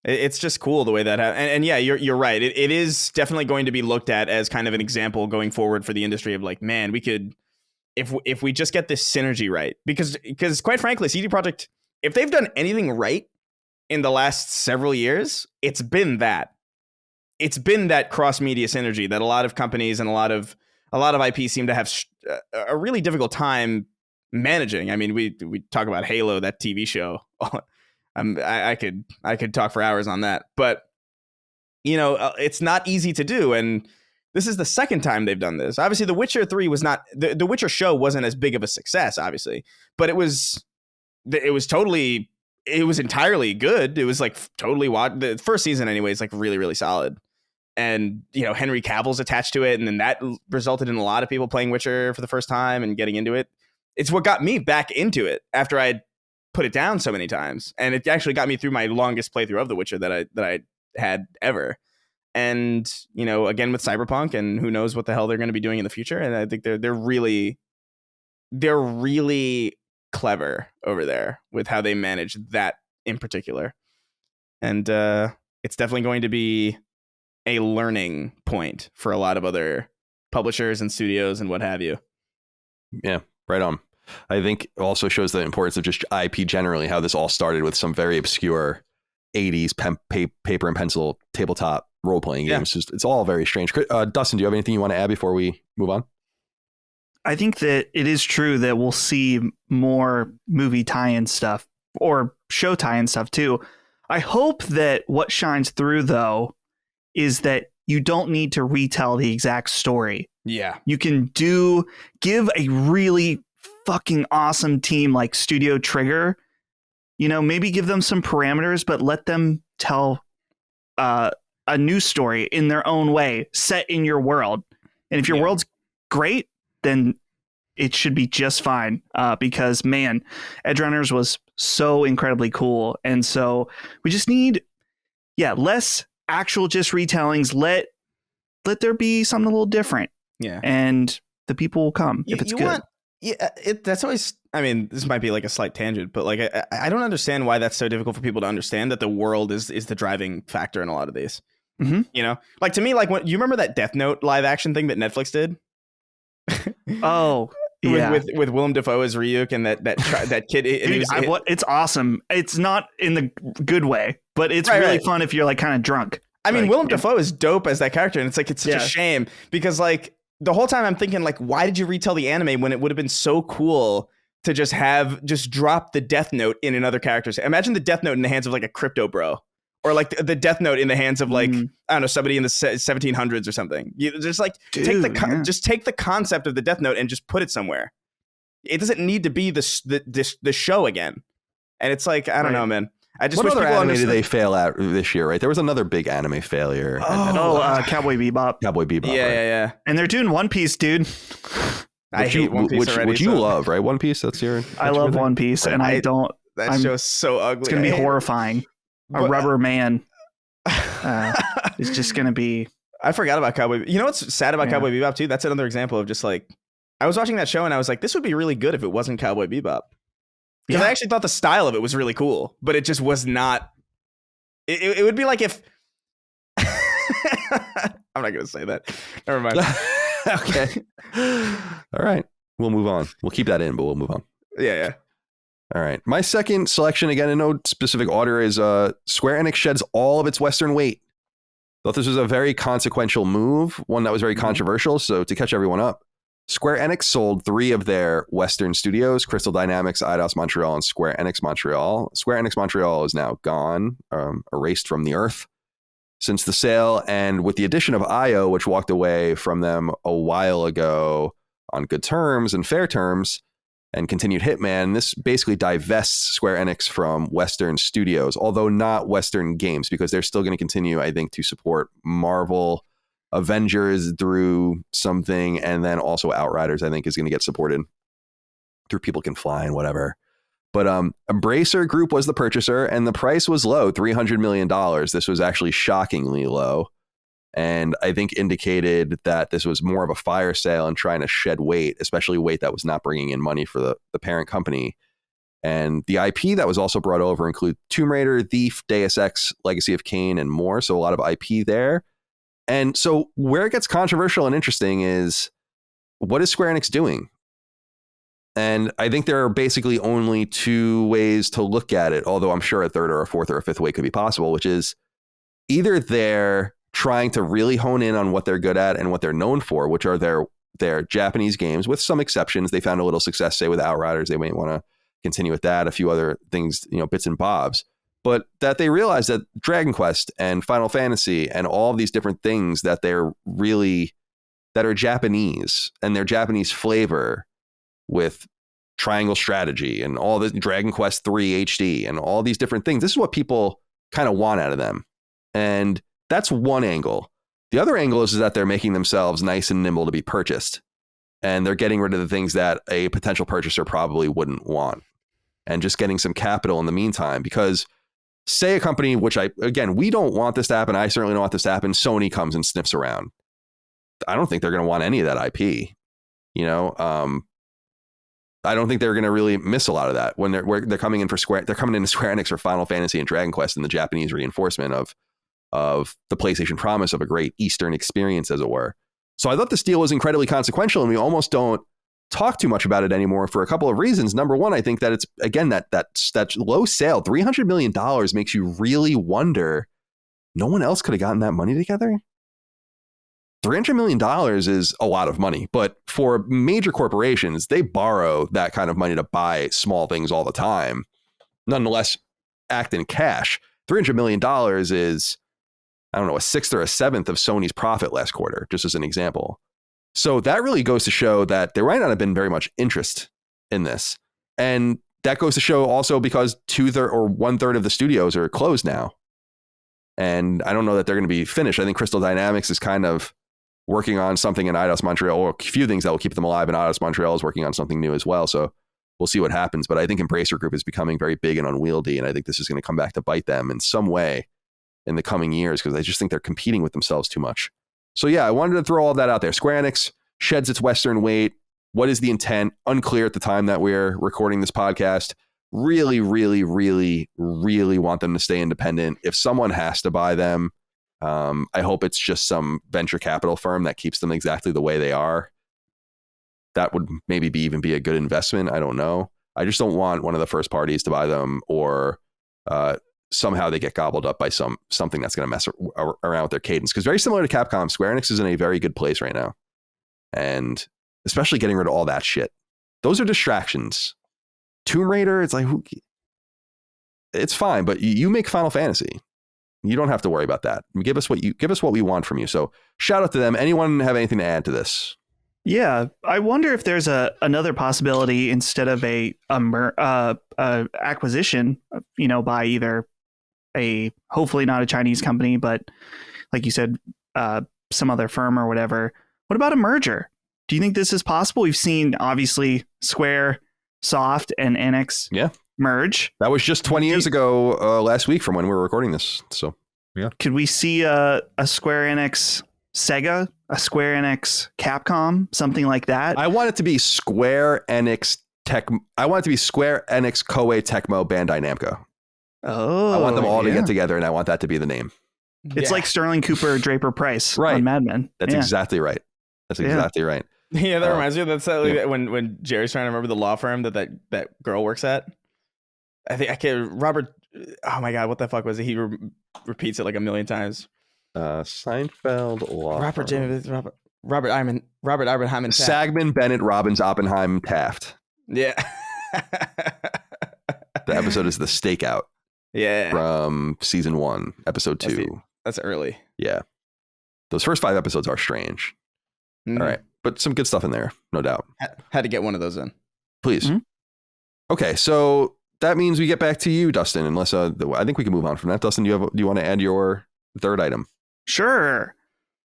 it's just cool the way that happened. And yeah, you're right. It is definitely going to be looked at as kind of an example going forward for the industry of like, man, we could, if we just get this synergy right, because quite frankly, CD Projekt, if they've done anything right in the last several years, it's been that cross media synergy that a lot of companies and a lot of IP seem to have a really difficult time managing. I mean, we talk about Halo, that TV show. I could talk for hours on that, but it's not easy to do. And this is the second time they've done this. Obviously, The Witcher 3 was not the Witcher show wasn't as big of a success, obviously, but it was entirely good. It was like totally the first season anyway is like really, really solid. And, Henry Cavill's attached to it. And then that resulted in a lot of people playing Witcher for the first time and getting into it. It's what got me back into it after I had put it down so many times. And it actually got me through my longest playthrough of The Witcher that I had ever. And, again, with Cyberpunk, and who knows what the hell they're going to be doing in the future. And I think they're really clever over there with how they manage that in particular. And it's definitely going to be a learning point for a lot of other publishers and studios and what have you. Yeah, right on. I think it also shows the importance of just IP generally, how this all started with some very obscure 80s paper and pencil tabletop role-playing games. Yeah. It's all very strange. Dustin, do you have anything you want to add before we move on? I think that it is true that we'll see more movie tie-in stuff or show tie-in stuff too. I hope that what shines through, though, is that you don't need to retell the exact story. Yeah. You can give a really fucking awesome team like Studio Trigger, maybe give them some parameters, but let them tell a new story in their own way, set in your world. And if your world's great, then it should be just fine. Because man, Edgerunners was so incredibly cool. And so we just need, less actual just retellings. Let there be something a little different. Yeah. And the people will come if it's good. That's always, I mean, this might be like a slight tangent, but like, I don't understand why that's so difficult for people to understand that the world is the driving factor in a lot of these. Mm-hmm. Like to me, like you remember that Death Note live action thing that Netflix did? Oh, yeah. with Willem Dafoe as Ryuk and that kid. Dude, it's awesome. It's not in the good way, but it's really fun if you're like kind of drunk. I mean, Willem Dafoe is dope as that character, and it's like, it's such a shame because like the whole time I'm thinking like, why did you retell the anime when it would have been so cool to just drop the Death Note in another character's? Imagine the Death Note in the hands of like a crypto bro, or like the Death Note in the hands of like, I don't know, somebody in the 1700s or something. You just like take the concept of the Death Note and just put it somewhere. It doesn't need to be the show again. And it's like, I don't know, man. I just what wish other people anime did understood. they fail at this year? Right, there was another big anime failure. Cowboy Bebop. Cowboy Bebop. Yeah, right? yeah. And they're doing One Piece, dude. I hate One Piece already. Which you love, right? One Piece. That's your. I love One Piece, and I don't. That show's so ugly. It's gonna be horrifying. A rubber man is just gonna be. I forgot about Cowboy. You know what's sad about Cowboy Bebop too? That's another example of just like I was watching that show and I was like, this would be really good if it wasn't Cowboy Bebop. Because I actually thought the style of it was really cool, but it just was not. It would be like if. I'm not gonna say that. Never mind. Okay. All right. We'll move on. We'll keep that in, but we'll move on. Yeah. All right. My second selection, again, in no specific order, is Square Enix sheds all of its Western weight. Thought this was a very consequential move, one that was very controversial. So to catch everyone up, Square Enix sold 3 of their Western studios, Crystal Dynamics, Eidos Montreal, and Square Enix Montreal. Square Enix Montreal is now gone, erased from the earth since the sale. And with the addition of IO, which walked away from them a while ago on good terms and fair terms, and continued Hitman, this basically divests Square Enix from Western studios, although not Western games, because they're still going to continue, I think, to support Marvel, Avengers through something, and then also Outriders, I think, is going to get supported through People Can Fly and whatever. But Embracer Group was the purchaser, and the price was low, $300 million. This was actually shockingly low. And I think indicated that this was more of a fire sale and trying to shed weight, especially weight that was not bringing in money for the parent company. And the IP that was also brought over include Tomb Raider, Thief, Deus Ex, Legacy of Kain, and more. So a lot of IP there. And so where it gets controversial and interesting is, what is Square Enix doing? And I think there are basically only 2 ways to look at it, although I'm sure a third or a fourth or a fifth way could be possible, which is either they're trying to really hone in on what they're good at and what they're known for, which are their Japanese games, with some exceptions. They found a little success, say, with Outriders. They might want to continue with that. A few other things, bits and bobs. But that they realize that Dragon Quest and Final Fantasy and all of these different things that are Japanese and their Japanese flavor, with triangle strategy and all the Dragon Quest 3 HD and all these different things. This is what people kind of want out of them. And that's one angle. The other angle is that they're making themselves nice and nimble to be purchased. And they're getting rid of the things that a potential purchaser probably wouldn't want. And just getting some capital in the meantime. Because say a company, which we don't want this to happen. I certainly don't want this to happen. Sony comes and sniffs around. I don't think they're going to want any of that IP. I don't think they're going to really miss a lot of that when they're coming in for they're coming into Square Enix for Final Fantasy and Dragon Quest and the Japanese reinforcement of the PlayStation promise of a great Eastern experience, as it were. So I thought this deal was incredibly consequential, and we almost don't talk too much about it anymore for a couple of reasons. Number one, I think that it's, again, that low sale, $300 million, makes you really wonder, no one else could have gotten that money together? $300 million is a lot of money, but for major corporations, they borrow that kind of money to buy small things all the time. Nonetheless, act in cash. $300 million is, I don't know, a sixth or a seventh of Sony's profit last quarter, just as an example. So that really goes to show that there might not have been very much interest in this. And that goes to show also because 2/3 or 1/3 of the studios are closed now. And I don't know that they're going to be finished. I think Crystal Dynamics is kind of working on something in Eidos Montreal, or a few things that will keep them alive. And Eidos Montreal is working on something new as well. So we'll see what happens. But I think Embracer Group is becoming very big and unwieldy. And I think this is going to come back to bite them in some way in the coming years, because I just think they're competing with themselves too much. So yeah, I wanted to throw all that out there. Square Enix sheds its Western weight. What is the intent? Unclear at the time that we're recording this podcast. Really, really, really, really want them to stay independent. If someone has to buy them, I hope it's just some venture capital firm that keeps them exactly the way they are. That would maybe even be a good investment. I don't know. I just don't want one of the first parties to buy them, or somehow they get gobbled up by something that's going to mess around with their cadence. Because very similar to Capcom, Square Enix is in a very good place right now. And especially getting rid of all that shit. Those are distractions. Tomb Raider, it's like, it's fine, but you make Final Fantasy. You don't have to worry about that. Give us what we want from you. So shout out to them. Anyone have anything to add to this? Yeah, I wonder if there's another possibility instead of a acquisition, by either a hopefully not a Chinese company, but like you said, some other firm or whatever. What about a merger? Do you think this is possible? We've seen obviously Square, Soft, and Enix merge. That was just 20 years ago last week from when we were recording this. So yeah, could we see a Square Enix Sega, a Square Enix Capcom, something like that? I want it to be Square Enix I want it to be Square Enix, Koei Tecmo, Bandai Namco. Oh, I want them all to get together, and I want that to be the name. It's like Sterling Cooper, Draper Price on Mad Men. That's exactly right. That's exactly right. Yeah, that reminds me. That's when Jerry's trying to remember the law firm that girl works at. I can't. Robert. Oh my God, what the fuck was it? He repeats it like a million times. Seinfeld law. Robert Oppenheim. Sagman, Bennett, Robbins, Oppenheim, Taft. Yeah. The episode is The Stakeout. Yeah. From season 1, episode 2. That's early. Yeah. Those first 5 episodes are strange. All right. But some good stuff in there, no doubt. Had to get one of those in. Please. Mm-hmm. Okay. So that means we get back to you, Dustin, unless I think we can move on from that. Dustin, do you want to add your third item? Sure.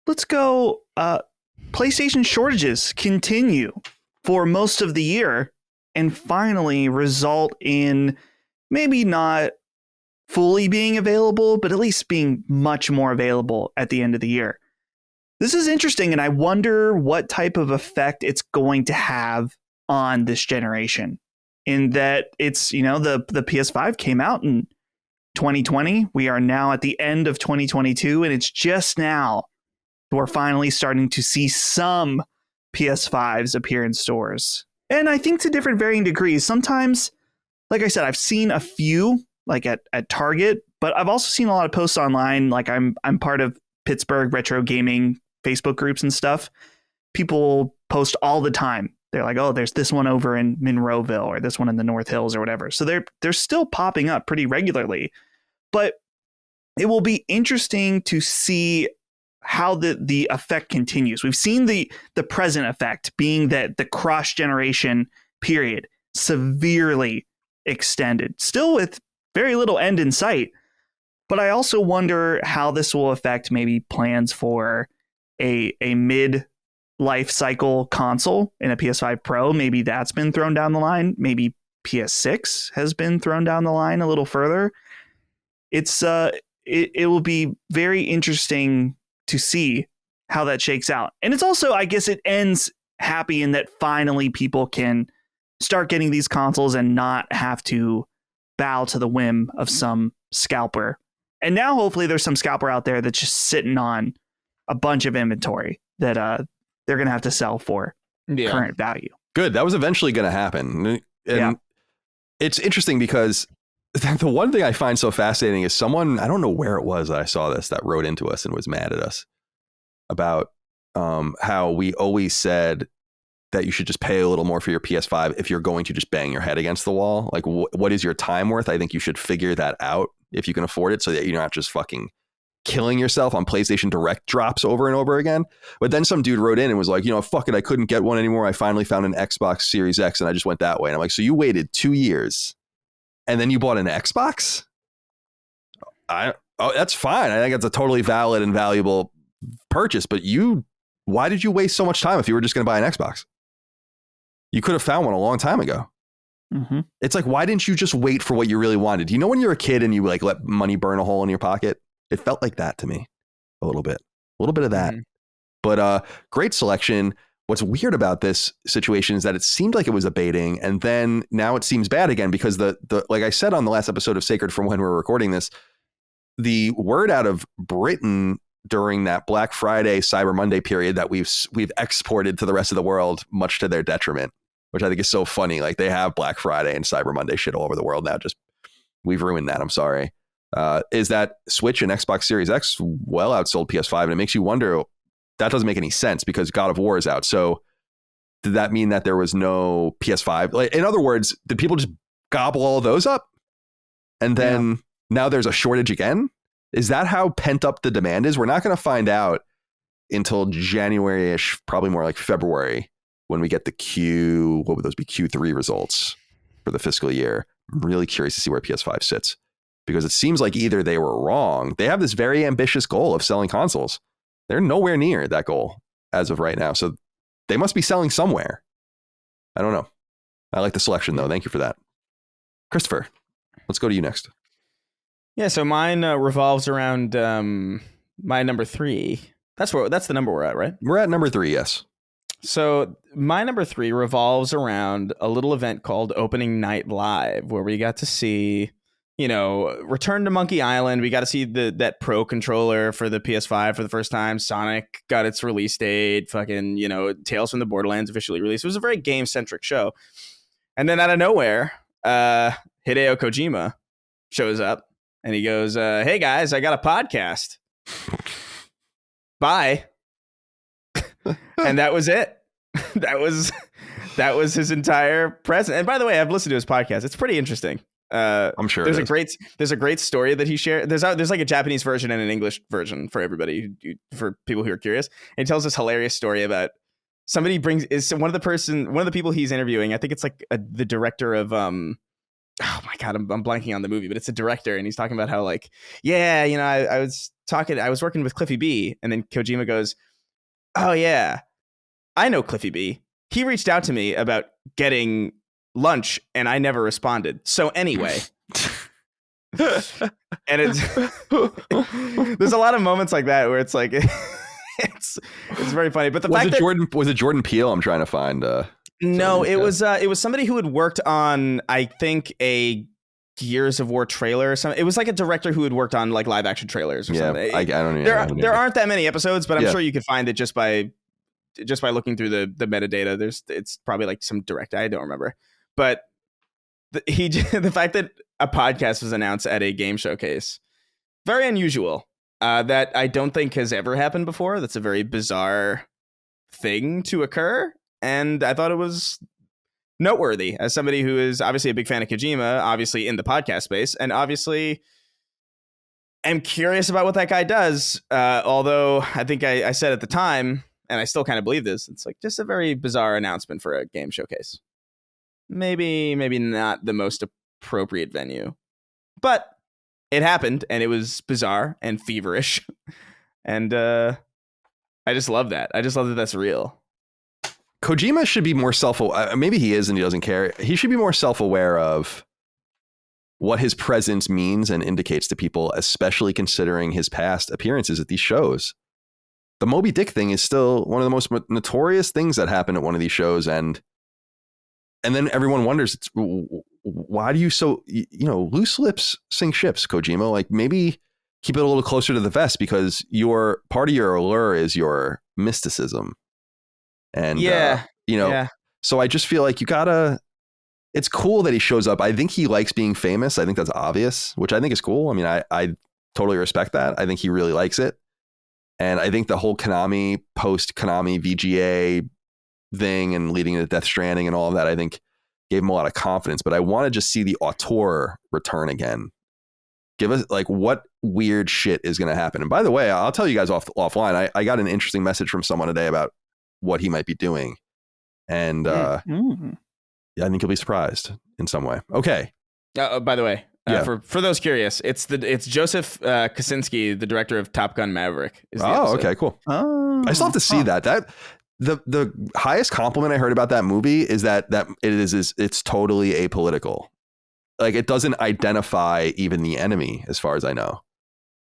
Let's go. PlayStation shortages continue for most of the year and finally result in maybe not fully being available, but at least being much more available at the end of the year. This is interesting, and I wonder what type of effect it's going to have on this generation. In that it's, the PS5 came out in 2020. We are now at the end of 2022, and it's just now we're finally starting to see some PS5s appear in stores. And I think to different varying degrees. Sometimes, like I said, I've seen a few like at Target, but I've also seen a lot of posts online. Like I'm part of Pittsburgh retro gaming Facebook groups and stuff. People post all the time. They're like, oh, there's this one over in Monroeville or this one in the North Hills or whatever. So they're still popping up pretty regularly. But it will be interesting to see how the effect continues. We've seen the present effect being that the cross generation period severely extended, still with very little end in sight. But I also wonder how this will affect maybe plans for a mid life cycle console in a PS5 Pro. Maybe that's been thrown down the line. Maybe PS6 has been thrown down the line a little further. It will be very interesting to see how that shakes out. And it's also, I guess it ends happy in that finally people can start getting these consoles and not have to bow to the whim of some scalper. And now hopefully there's some scalper out there that's just sitting on a bunch of inventory that they're going to have to sell for current value. Good. That was eventually going to happen. And it's interesting because the one thing I find so fascinating is someone, I don't know where it was that I saw this, that wrote into us and was mad at us about how we always said that you should just pay a little more for your PS5 if you're going to just bang your head against the wall. Like, what is your time worth? I think you should figure that out if you can afford it so that you're not just fucking killing yourself on PlayStation Direct drops over and over again. But then some dude wrote in and was like, fuck it, I couldn't get one anymore. I finally found an Xbox Series X and I just went that way. And I'm like, so you waited 2 years and then you bought an Xbox? That's fine. I think it's a totally valid and valuable purchase. But why did you waste so much time if you were just going to buy an Xbox? You could have found one a long time ago. Mm-hmm. It's like, why didn't you just wait for what you really wanted? When you're a kid and you like let money burn a hole in your pocket? It felt like that to me a little bit of that. Mm-hmm. But great selection. What's weird about this situation is that it seemed like it was abating, and then now it seems bad again because the like I said on the last episode of Sacred from when we're recording this, the word out of Britain during that Black Friday, Cyber Monday period that we've exported to the rest of the world, much to their detriment, which I think is so funny. Like they have Black Friday and Cyber Monday shit all over the world now. Just we've ruined that. I'm sorry. Is that Switch and Xbox Series X well outsold PS5, and it makes you wonder. That doesn't make any sense because God of War is out. So did that mean that there was no PS5? Like, in other words, did people just gobble all of those up? And then now there's a shortage again? Is that how pent up the demand is? We're not going to find out until January-ish, probably more like February, when we get the what would those be, Q3 results for the fiscal year. I'm really curious to see where PS5 sits, because it seems like either they were wrong. They have this very ambitious goal of selling consoles. They're nowhere near that goal as of right now. So they must be selling somewhere. I don't know. I like the selection, though. Thank you for that. Christopher, let's go to you next. Yeah, so mine revolves around my number 3. That's the number we're at, right? We're at number 3, yes. So my number 3 revolves around a little event called Opening Night Live, where we got to see, Return to Monkey Island. We got to see that Pro controller for the PS5 for the first time. Sonic got its release date. Fucking, Tales from the Borderlands officially released. It was a very game-centric show. And then out of nowhere, Hideo Kojima shows up and he goes, hey guys, I got a podcast. Bye. And that was it. That was his entire present. And by the way, I've listened to his podcast. It's pretty interesting. I'm sure there's a great story that he shared. There's like a Japanese version and an English version for everybody, for people who are curious. And he tells this hilarious story about somebody one of the people he's interviewing. I think it's like the director of oh my God, I'm blanking on the movie, but it's a director, and he's talking about how I was working with Cliffy B, and then Kojima goes, oh yeah, I know Cliffy B. He reached out to me about getting lunch and I never responded. So anyway, and there's a lot of moments like that where it's like, it's very funny. But was it Jordan Peele? I'm trying to find. No, it was somebody who had worked on, I think, a Gears of War trailer or something. It was like a director who had worked on like live action trailers or something. I don't know. There aren't that many episodes, but I'm sure you could find it just by looking through the metadata. It's probably like some direct. I don't remember, but the fact that a podcast was announced at a game showcase, very unusual. That I don't think has ever happened before. That's a very bizarre thing to occur. And I thought it was noteworthy as somebody who is obviously a big fan of Kojima, obviously in the podcast space, and obviously am curious about what that guy does. Although I think I said at the time, and I still kind of believe this, it's like just a very bizarre announcement for a game showcase. Maybe not the most appropriate venue, but it happened and it was bizarre and feverish. And I just love that. I just love that that's real. Kojima should be more self-aware. Maybe he is and he doesn't care. He should be more self-aware of what his presence means and indicates to people, especially considering his past appearances at these shows. The Moby Dick thing is still one of the most notorious things that happened at one of these shows. And then everyone wonders, why do you loose lips sink ships, Kojima? Like, maybe keep it a little closer to the vest, because part of your allure is your mysticism. And, so I just feel like it's cool that he shows up. I think he likes being famous. I think that's obvious, which I think is cool. I mean, I totally respect that. I think he really likes it. And I think the whole post-Konami VGA thing and leading to Death Stranding and all of that, I think gave him a lot of confidence. But I want to just see the auteur return again. Give us like what weird shit is going to happen. And by the way, I'll tell you guys offline. I got an interesting message from someone today about what he might be doing. And I think you'll be surprised in some way. Okay. By the way, for those curious, it's Joseph Kosinski, the director of Top Gun Maverick. Okay, cool. I still have to see that. The highest compliment I heard about that movie is that it's totally apolitical. Like, it doesn't identify even the enemy, as far as I know,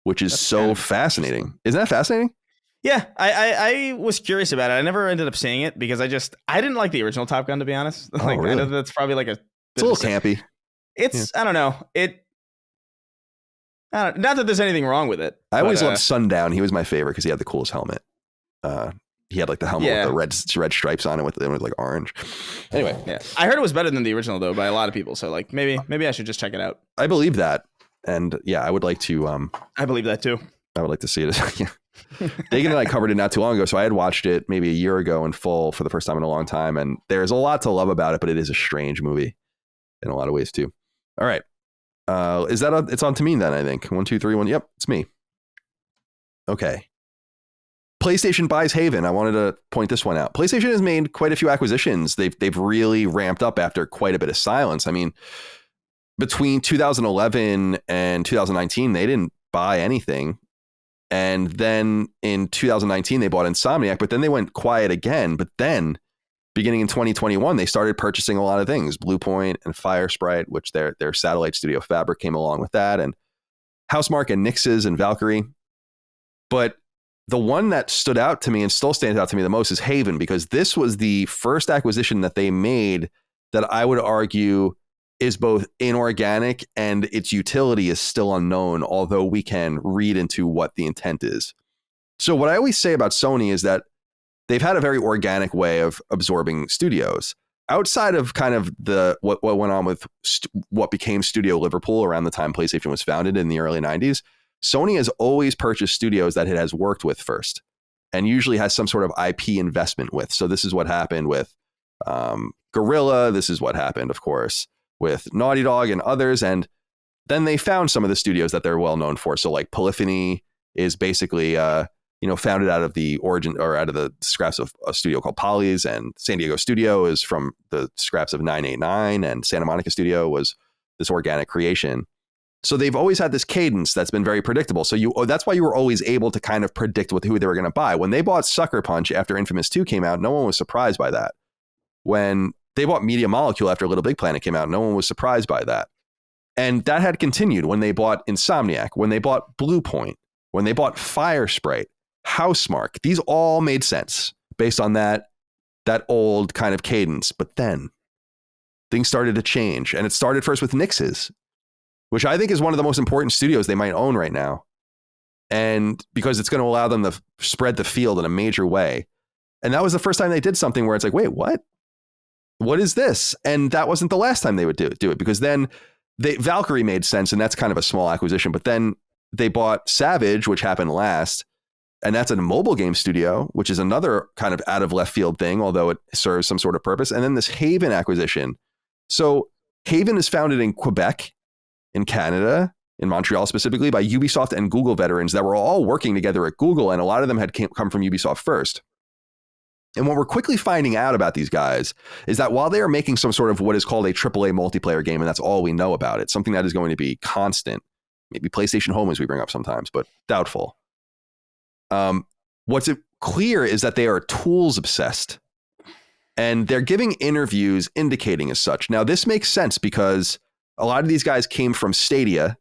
which is fascinating. Isn't that fascinating? Yeah, I was curious about it. I never ended up seeing it because I didn't like the original Top Gun, to be honest. Like, really? I know that's probably like it's a little campy. I don't know. Not that there's anything wrong with it. I always loved Sundown. He was my favorite because he had the coolest helmet. He had like the helmet with the red stripes on it with like orange. Anyway, yeah, I heard it was better than the original though by a lot of people. So like maybe I should just check it out. I believe that, and yeah, I would like to. I believe that too. I would like to see it. Dagan and I covered it not too long ago, so I had watched it maybe a year ago in full for the first time in a long time, and there's a lot to love about it, but it is a strange movie in a lot of ways too. All right, it's on to me then. I think 1, 2, 3, 1. Yep, it's me. Okay. PlayStation buys Haven. I wanted to point this one out. PlayStation has made quite a few acquisitions. They've really ramped up after quite a bit of silence. I mean, between 2011 and 2019, they didn't buy anything. And then in 2019, they bought Insomniac, but then they went quiet again. But then beginning in 2021, they started purchasing a lot of things. Bluepoint and Firesprite, which their satellite studio Fabric came along with that, and Housemarque and Nixes and Valkyrie. But the one that stood out to me and still stands out to me the most is Haven, because this was the first acquisition that they made that I would argue is both inorganic and its utility is still unknown, although we can read into what the intent is. So what I always say about Sony is that they've had a very organic way of absorbing studios. Outside of kind of what went on with what became Studio Liverpool around the time PlayStation was founded in the early 90s, Sony has always purchased studios that it has worked with first and usually has some sort of IP investment with. So this is what happened with Guerrilla. This is what happened, of course, with Naughty Dog and others. And then they found some of the studios that they're well known for. So like Polyphony is basically founded out of the origin or out of the scraps of a studio called Polly's, and San Diego Studio is from the scraps of 989, and Santa Monica Studio was this organic creation. So they've always had this cadence that's been very predictable. So that's why you were always able to kind of predict who they were going to buy. When they bought Sucker Punch after Infamous 2 came out, no one was surprised by that. When they bought Media Molecule after Little Big Planet came out, no one was surprised by that. And that had continued when they bought Insomniac, when they bought Bluepoint, when they bought Firesprite, Housemarque. These all made sense based on that old kind of cadence. But then things started to change. And it started first with Nixes, which I think is one of the most important studios they might own right now. And because it's going to allow them to spread the field in a major way. And that was the first time they did something where it's like, wait, what? What is this? And that wasn't the last time they would do it, because then Valkyrie made sense, and that's kind of a small acquisition. But then they bought Savage, which happened last. And that's a mobile game studio, which is another kind of out of left field thing, although it serves some sort of purpose. And then this Haven acquisition. So Haven is founded in Quebec, in Canada, in Montreal specifically, by Ubisoft and Google veterans that were all working together at Google. And a lot of them had come from Ubisoft first. And what we're quickly finding out about these guys is that while they are making some sort of what is called a AAA multiplayer game, and that's all we know about it, something that is going to be constant, maybe PlayStation Home as we bring up sometimes, but doubtful. What's clear is that they are tools obsessed, and they're giving interviews indicating as such. Now, this makes sense because a lot of these guys came from Stadia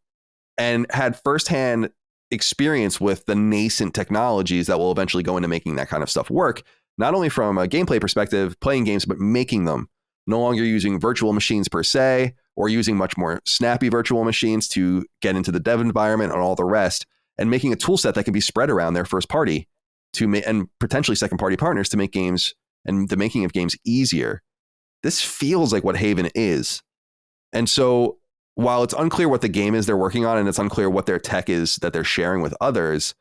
and had firsthand experience with the nascent technologies that will eventually go into making that kind of stuff work, not only from a gameplay perspective, playing games, but making them, no longer using virtual machines per se, or using much more snappy virtual machines to get into the dev environment and all the rest, and making a tool set that can be spread around their first party and potentially second party partners to make games and the making of games easier. This feels like what Haven is. And so while it's unclear what the game is they're working on, and it's unclear what their tech is that they're sharing with others,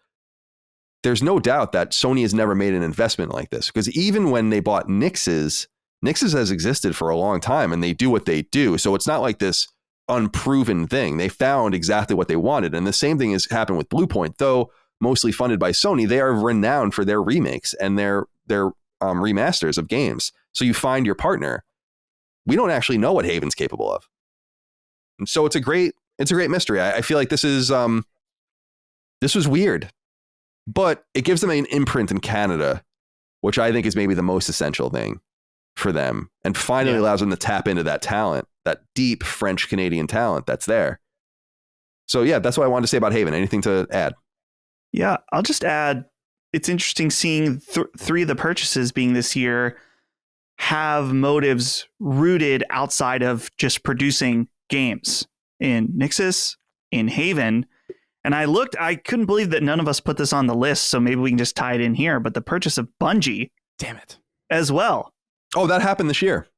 there's no doubt that Sony has never made an investment like this, because even when they bought Nixes has existed for a long time and they do what they do. So it's not like this unproven thing. They found exactly what they wanted. And the same thing has happened with Bluepoint, though mostly funded by Sony. They are renowned for their remakes and their remasters of games. So you find your partner. We don't actually know what Haven's capable of. And so it's a great mystery. I feel like this was weird, but it gives them an imprint in Canada, which I think is maybe the most essential thing for them, and finally allows them to tap into that talent, that deep French Canadian talent that's there. So yeah, that's what I wanted to say about Haven. Anything to add? Yeah, I'll just add, it's interesting seeing three of the purchases being this year have motives rooted outside of just producing games. In Nixes, in Haven, and I couldn't believe that none of us put this on the list, so maybe we can just tie it in here, but the purchase of Bungie, damn it, as well. Oh, that happened this year.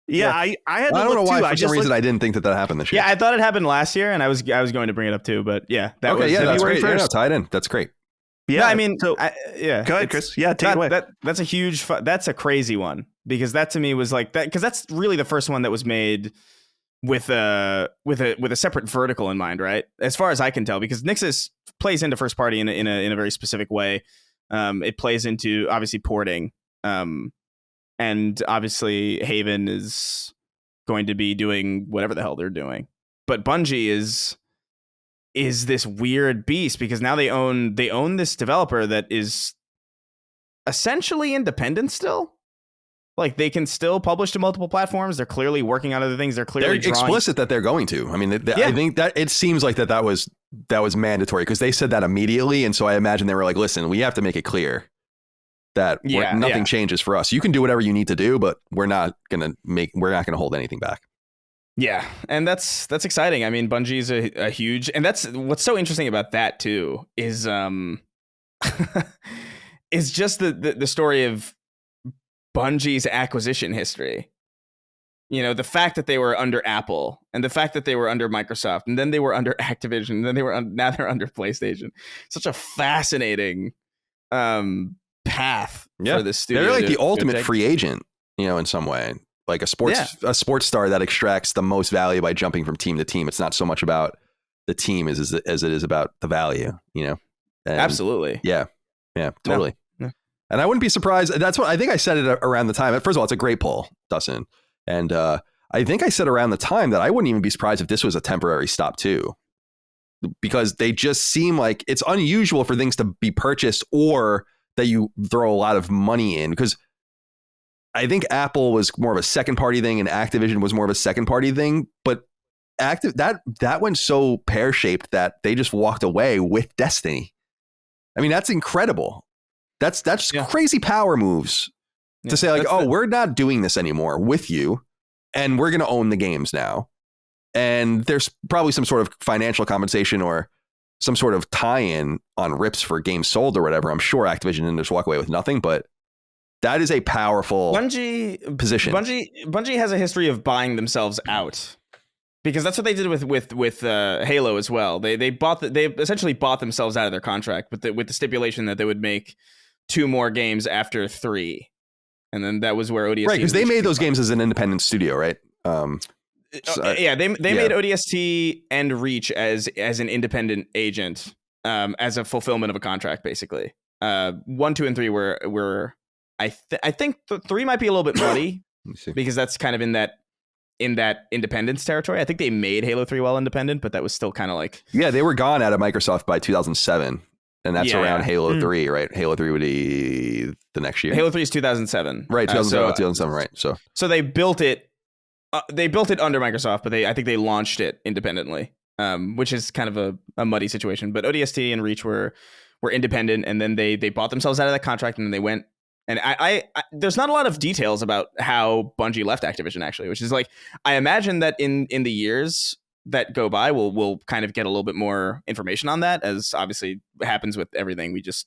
Yeah, I had to I don't know why. too. For some reason, I didn't think that happened this year. Yeah, I thought it happened last year, and I was going to bring it up too. But yeah, that was February 1st. Yeah, tied in. That's great. Yeah, no, I mean, so yeah. Go ahead, Chris. Yeah, take it away. That's a huge. That's a crazy one, because that to me was like that, because that's really the first one that was made with a separate vertical in mind, right? As far as I can tell, because Nixes plays into first party in a very specific way. It plays into obviously porting, and obviously Haven is going to be doing whatever the hell they're doing. But Bungie is this weird beast because now they own this developer that is essentially independent still. Like they can still publish to multiple platforms. They're clearly working on other things. They're explicit that they're going to. I mean, I think that it seems like that was mandatory because they said that immediately, and so I imagine they were like, "Listen, we have to make it clear that nothing changes for us. You can do whatever you need to do, but we're not gonna hold anything back." Yeah, and that's exciting. I mean, Bungie's a huge, and that's what's so interesting about that too is is just the story of Bungie's acquisition history. You know, the fact that they were under Apple and the fact that they were under Microsoft and then they were under Activision and then now they're under PlayStation. Such a fascinating path for this studio. They're like the ultimate free agent, you know, in some way. Like a sports star that extracts the most value by jumping from team to team. It's not so much about the team as it is about the value, you know? And absolutely. Yeah, totally. No. And I wouldn't be surprised. That's what I think I said it around the time. First of all, it's a great poll, Dustin. And I think I said around the time that I wouldn't even be surprised if this was a temporary stop too, because they just seem like it's unusual for things to be purchased or that you throw a lot of money in. Because I think Apple was more of a second party thing and Activision was more of a second party thing. But that went so pear shaped that they just walked away with Destiny. I mean, that's incredible. That's crazy power moves to say like, we're not doing this anymore with you and we're going to own the games now. And there's probably some sort of financial compensation or some sort of tie-in on rips for games sold or whatever. I'm sure Activision didn't just walk away with nothing, but that is a powerful position. Bungie has a history of buying themselves out. Because that's what they did with Halo as well. They essentially bought themselves out of their contract with the stipulation that they would make 2 more games after 3, and then that was where ODST. Right, because they made those games as an independent studio, right? They made ODST and Reach as an independent agent, as a fulfillment of a contract, basically. 1, 2, and 3 were I think 3 might be a little bit muddy because that's kind of in that independence territory. I think they made Halo 3 while independent, but that was still kind of like... Yeah, they were gone out of Microsoft by 2007, and that's around Halo 3, right? Halo 3 would be the next year. Halo 3 is 2007. Right, 2007, right. So they built it under Microsoft, but I think they launched it independently, which is kind of a muddy situation. But ODST and Reach were independent, and then they bought themselves out of that contract, and then they went. And I there's not a lot of details about how Bungie left Activision, actually, which is like, I imagine that in the years that go by, we'll kind of get a little bit more information on that, as obviously happens with everything. We just,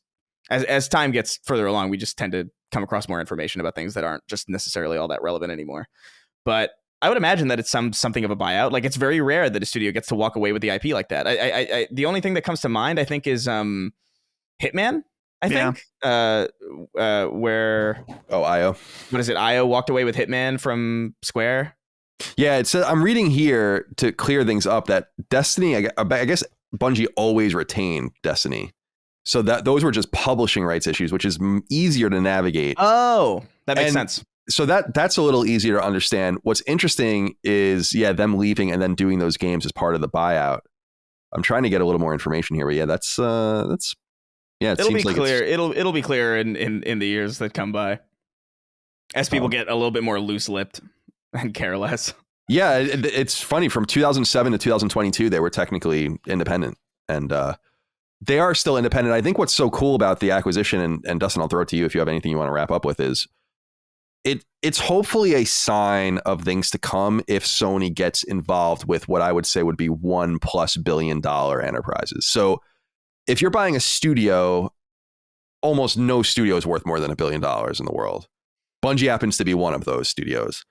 as time gets further along, we just tend to come across more information about things that aren't just necessarily all that relevant anymore. But I would imagine that it's something of a buyout. Like, it's very rare that a studio gets to walk away with the IP like that. I the only thing that comes to mind, I think, is Hitman. I think where IO. What is it? IO walked away with Hitman from Square. Yeah, I'm reading here to clear things up that Destiny, I guess Bungie always retained Destiny, so that those were just publishing rights issues, which is easier to navigate. Oh, that makes sense. So that's a little easier to understand. What's interesting is them leaving and then doing those games as part of the buyout. I'm trying to get a little more information here, but that's. Yeah, it'll be clear. It'll be clear in the years that come by, as people get a little bit more loose-lipped and care less. Yeah, it's funny. From 2007 to 2022, they were technically independent, and they are still independent. I think what's so cool about the acquisition, and Dustin, I'll throw it to you if you have anything you want to wrap up with, is it's hopefully a sign of things to come if Sony gets involved with what I would say would be $1+ billion enterprises. So, if you're buying a studio, almost no studio is worth more than $1 billion in the world. Bungie happens to be one of those studios.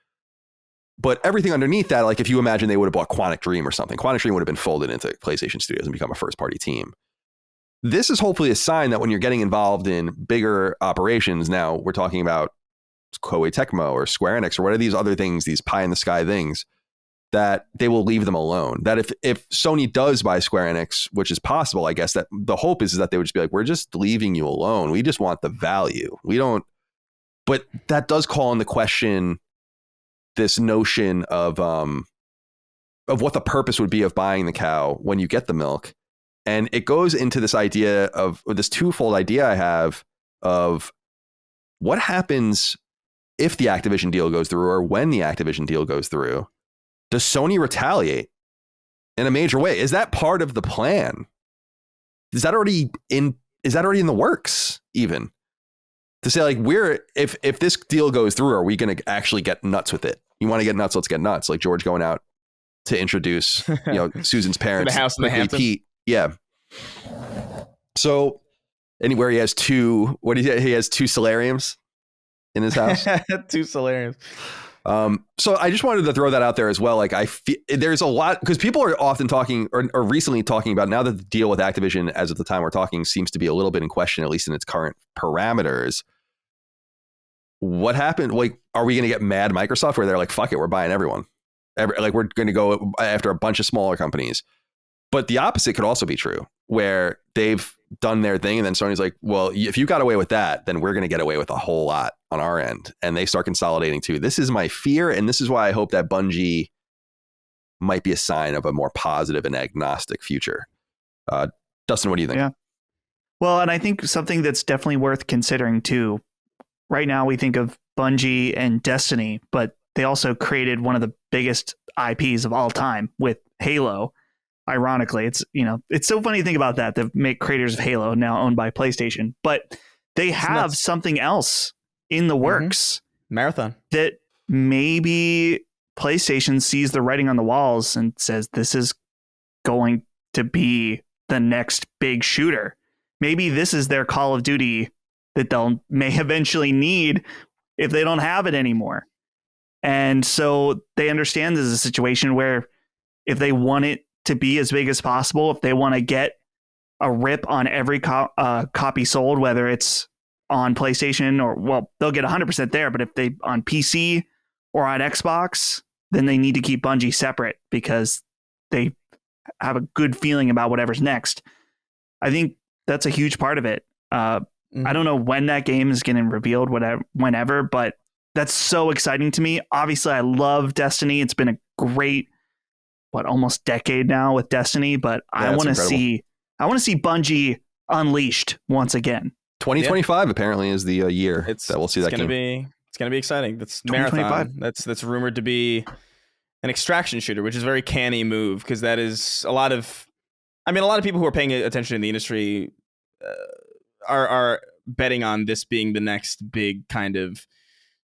But everything underneath that, like if you imagine they would have bought Quantic Dream or something, Quantic Dream would have been folded into PlayStation Studios and become a first-party team. This is hopefully a sign that when you're getting involved in bigger operations, now we're talking about Koei Tecmo or Square Enix or what are these other things, these pie-in-the-sky things, that they will leave them alone. That if Sony does buy Square Enix, which is possible, I guess that the hope is that they would just be like, we're just leaving you alone. We just want the value. We don't. But that does call into question this notion of what the purpose would be of buying the cow when you get the milk. And it goes into this idea of this twofold idea I have of what happens if the Activision deal goes through or when the Activision deal goes through. Does Sony retaliate in a major way? Is that part of the plan? Is that already in the works even? To say like if this deal goes through, are we going to actually get nuts with it? You want to get nuts? Let's get nuts. Like George going out to introduce, Susan's parents. The house in the Hamptons. Pete. Yeah. So anywhere he has two solariums in his house. 2 solariums. So I just wanted to throw that out there as well. Like I feel there's a lot because people are often talking or recently talking about now that the deal with Activision, as of the time we're talking, seems to be a little bit in question, at least in its current parameters. What happened? Like, are we going to get mad Microsoft where they're like, fuck it, we're buying everyone. Like we're going to go after a bunch of smaller companies. But the opposite could also be true, where they've done their thing and then Sony's like, well, if you got away with that, then we're going to get away with a whole lot on our end. And they start consolidating too. This is my fear. And this is why I hope that Bungie might be a sign of a more positive and agnostic future. Dustin, what do you think? Yeah. Well, and I think something that's definitely worth considering too. Right now we think of Bungie and Destiny, but they also created one of the biggest IPs of all time with Halo. Ironically, it's so funny to think about that. The make creators of Halo now owned by PlayStation, but they have something else in the works. Marathon. That maybe PlayStation sees the writing on the walls and says, this is going to be the next big shooter. Maybe this is their Call of Duty that may eventually need if they don't have it anymore. And so they understand this is a situation where if they want it to be as big as possible, if they want to get a rip on every copy sold, whether it's on PlayStation or, well, they'll get 100% there, but if they on PC or on Xbox, then they need to keep Bungie separate because they have a good feeling about whatever's next. I think that's a huge part of it. I don't know when that game is getting revealed, whenever, but that's so exciting to me. Obviously, I love Destiny. It's been a great almost decade now with Destiny, but I want to see Bungie unleashed once again. 2025 apparently is the year that we'll see that game. It's going to be exciting. That's Marathon. That's rumored to be an extraction shooter, which is a very canny move because that is a lot of people who are paying attention in the industry are betting on this being the next big kind of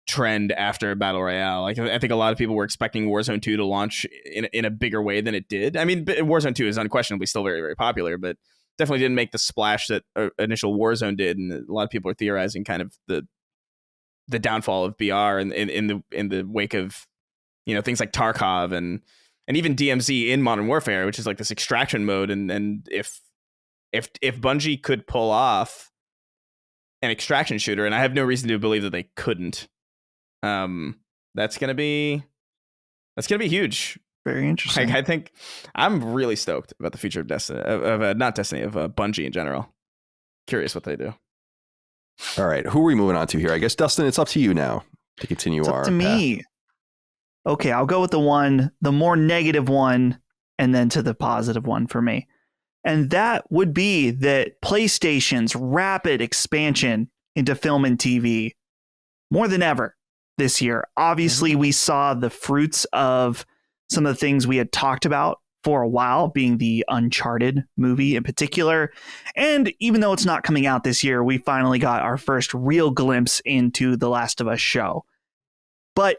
trend after Battle Royale. Like I think a lot of people were expecting Warzone 2 to launch in a bigger way than it did. I mean, Warzone 2 is unquestionably still very, very popular, but definitely didn't make the splash that initial Warzone did. And a lot of people are theorizing kind of the downfall of BR in the wake of, things like Tarkov and even DMZ in Modern Warfare, which is like this extraction mode. And if Bungie could pull off an extraction shooter, and I have no reason to believe that they couldn't, that's gonna be huge. Very interesting. Like, I think I'm really stoked about the future of Destiny, of Bungie in general. Curious what they do. All right, who are we moving on to here? I guess Dustin, it's up to you now to continue. It's up to me. Okay, I'll go with the more negative one, and then to the positive one for me. And that would be that PlayStation's rapid expansion into film and TV more than ever this year. Obviously, we saw the fruits of some of the things we had talked about for a while, being the Uncharted movie in particular. And even though it's not coming out this year, we finally got our first real glimpse into The Last of Us show. But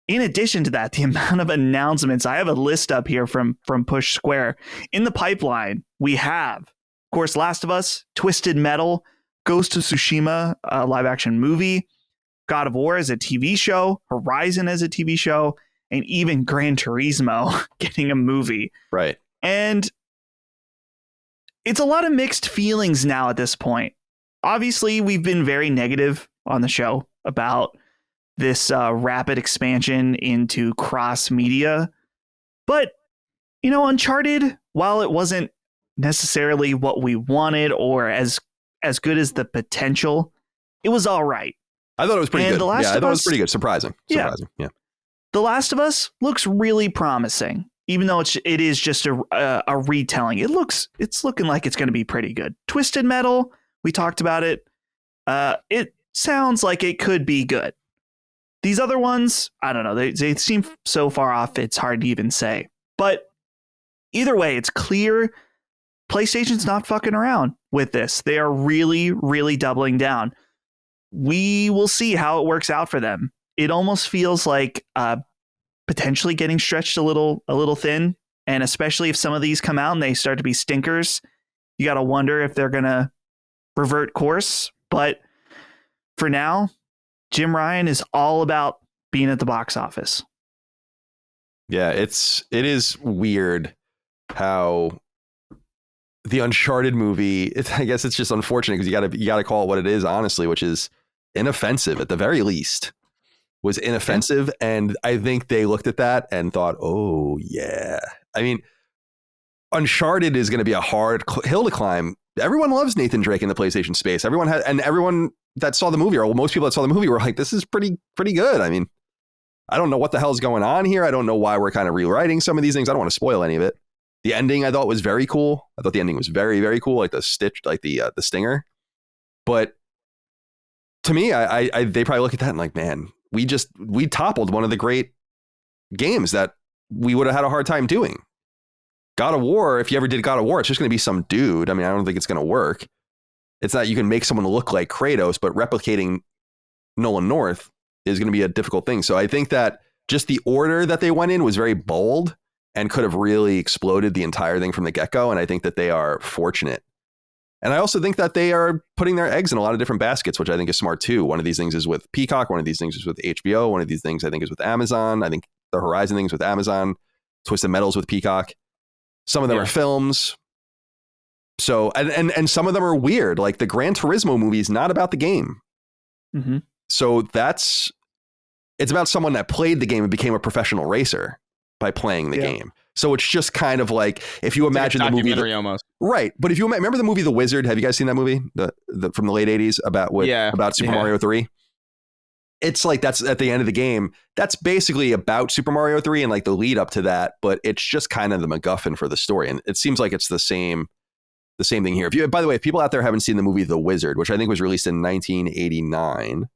in addition to that, the amount of announcements, I have a list up here from Push Square. In the pipeline, we have, of course, Last of Us, Twisted Metal, Ghost of Tsushima, a live action movie, God of War as a TV show, Horizon as a TV show, and even Gran Turismo getting a movie. Right. And it's a lot of mixed feelings now at this point. Obviously, we've been very negative on the show about this rapid expansion into cross media. But, Uncharted, while it wasn't necessarily what we wanted or as good as the potential, it was all right. I thought it was pretty good. I thought it was pretty good. Surprising. Yeah. The Last of Us looks really promising, even though it is just a retelling. It's looking like it's going to be pretty good. Twisted Metal, we talked about it. It sounds like it could be good. These other ones, I don't know. They seem so far off, it's hard to even say. But either way, it's clear PlayStation's not fucking around with this. They are really, really doubling down. We will see how it works out for them. It almost feels like potentially getting stretched a little thin. And especially if some of these come out and they start to be stinkers, you got to wonder if they're going to revert course. But for now, Jim Ryan is all about being at the box office. Yeah, it is weird how the Uncharted movie, I guess it's just unfortunate because you got to call it what it is, honestly, which is inoffensive at the very least. Was inoffensive, and I think they looked at that and thought, "Oh yeah." I mean, Uncharted is going to be a hard hill to climb. Everyone loves Nathan Drake in the PlayStation space. Everyone that saw the movie, or most people that saw the movie, were like, "This is pretty good." I mean, I don't know what the hell's going on here. I don't know why we're kind of rewriting some of these things. I don't want to spoil any of it. The ending I thought was very cool. I thought the ending was very, very cool, like the stitch, like the stinger. But to me, they probably look at that and like, man, we toppled one of the great games that we would have had a hard time doing. God of War, if you ever did God of War, it's just going to be some dude. I mean, I don't think it's going to work. It's not, you can make someone look like Kratos, but replicating Nolan North is going to be a difficult thing. So I think that just the order that they went in was very bold and could have really exploded the entire thing from the get-go. And I think that they are fortunate. And I also think that they are putting their eggs in a lot of different baskets, which I think is smart too. One of these things is with Peacock. One of these things is with HBO. One of these things I think is with Amazon. I think the Horizon things with Amazon. Twisted Metal's with Peacock. Some of them are films. So, and some of them are weird. Like the Gran Turismo movie is not about the game. Mm-hmm. So it's about someone that played the game and became a professional racer by playing the game. So it's just kind of like, if you imagine the movie, almost. Right. But if you remember the movie The Wizard, have you guys seen that movie from the late 80s about Super Mario 3? It's like, that's at the end of the game. That's basically about Super Mario 3 and like the lead up to that. But it's just kind of the MacGuffin for the story. And it seems like it's the same thing here. By the way, if people out there haven't seen the movie The Wizard, which I think was released in 1989,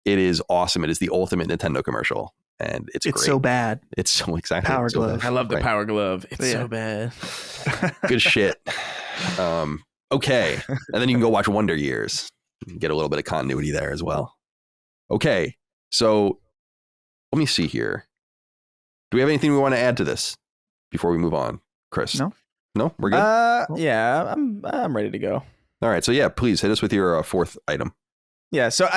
it is awesome. It is the ultimate Nintendo commercial. And it's great. So bad. It's so exactly. Power glove. I love the power glove. It's so bad. Good shit. Okay. And then you can go watch Wonder Years. Get a little bit of continuity there as well. Okay. So let me see here. Do we have anything we want to add to this before we move on, Chris? No, we're good. Yeah, I'm ready to go. All right. So yeah, please hit us with your fourth item. Yeah. So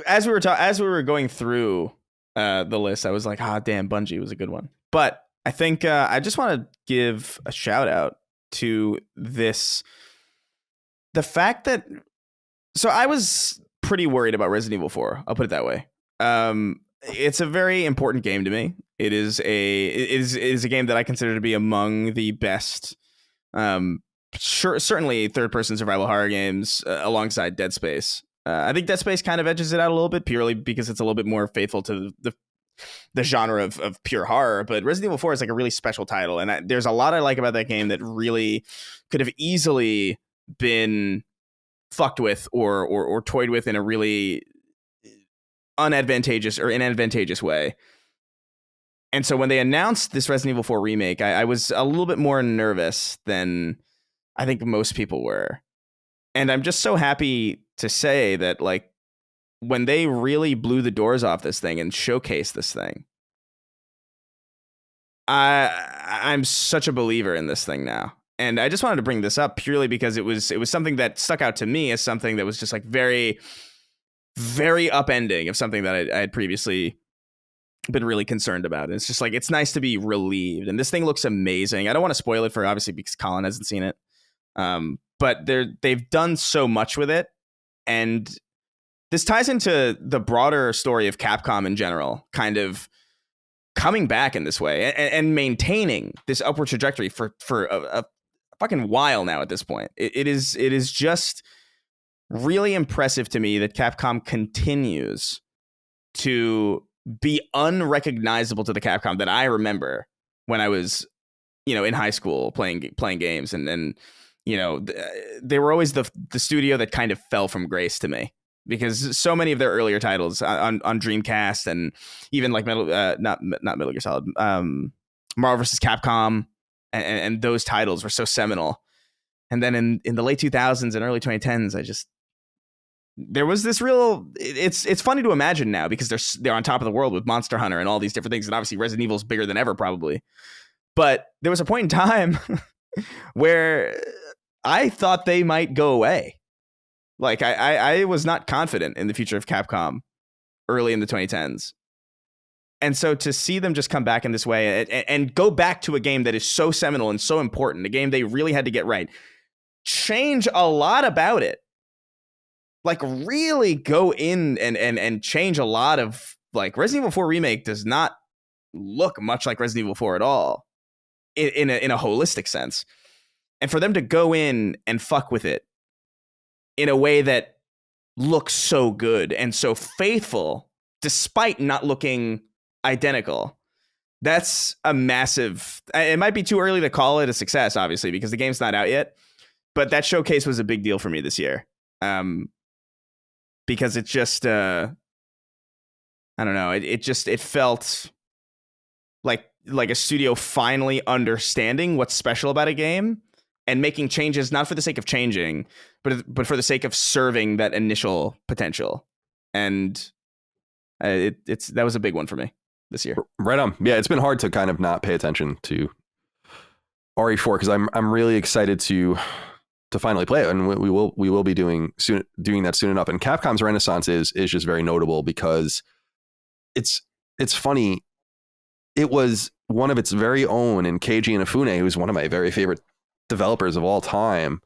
as we were going through the list, I was like, damn, Bungie was a good one. But I think I just want to give a shout out to this. The fact that, so I was pretty worried about Resident Evil 4. I'll put it that way. It's a very important game to me. It is a game that I consider to be among the best, certainly third-person survival horror games alongside Dead Space. I think Dead Space kind of edges it out a little bit purely because it's a little bit more faithful to the genre of pure horror. But Resident Evil 4 is like a really special title. And there's a lot I like about that game that really could have easily been fucked with or toyed with in a really unadvantageous or inadvantageous way. And so when they announced this Resident Evil 4 remake, I was a little bit more nervous than I think most people were. And I'm just so happy to say that, like, when they really blew the doors off this thing and showcased this thing, I'm such a believer in this thing now. And I just wanted to bring this up purely because it was something that stuck out to me as something that was just like very, very upending of something that I had previously been really concerned about. And it's just like, it's nice to be relieved. And this thing looks amazing. I don't want to spoil it for, obviously, because Colin hasn't seen it. But they've done so much with it. And this ties into the broader story of Capcom in general, kind of coming back in this way and maintaining this upward trajectory for a fucking while now at this point. It is just really impressive to me that Capcom continues to be unrecognizable to the Capcom that I remember when I was, in high school playing games, and they were always the studio that kind of fell from grace to me, because so many of their earlier titles on Dreamcast and even like not Metal Gear Solid, Marvel vs. Capcom, and those titles were so seminal. And then in the late 2000s and early 2010s, there was this real. It's funny to imagine now because they're on top of the world with Monster Hunter and all these different things, and obviously Resident Evil's bigger than ever probably. But there was a point in time where I thought they might go away. Like I was not confident in the future of Capcom early in the 2010s. And so to see them just come back in this way and go back to a game that is so seminal and so important, a game they really had to get right, change a lot about it, like really go in and change a lot of, like, Resident Evil 4 Remake does not look much like Resident Evil 4 at all in a holistic sense. And for them to go in and fuck with it in a way that looks so good and so faithful, despite not looking identical, that's a massive. It might be too early to call it a success, obviously, because the game's not out yet. But that showcase was a big deal for me this year, because it just, I don't know, it felt like a studio finally understanding what's special about a game and making changes, not for the sake of changing, but for the sake of serving that initial potential. And that was a big one for me this year. Right on. Yeah, it's been hard to kind of not pay attention to RE4 because I'm really excited to finally play it, and we will be doing that soon enough. And Capcom's renaissance is just very notable because it's funny. It was one of its very own in Keiji Inafune, who's one of my very favorite developers of all time,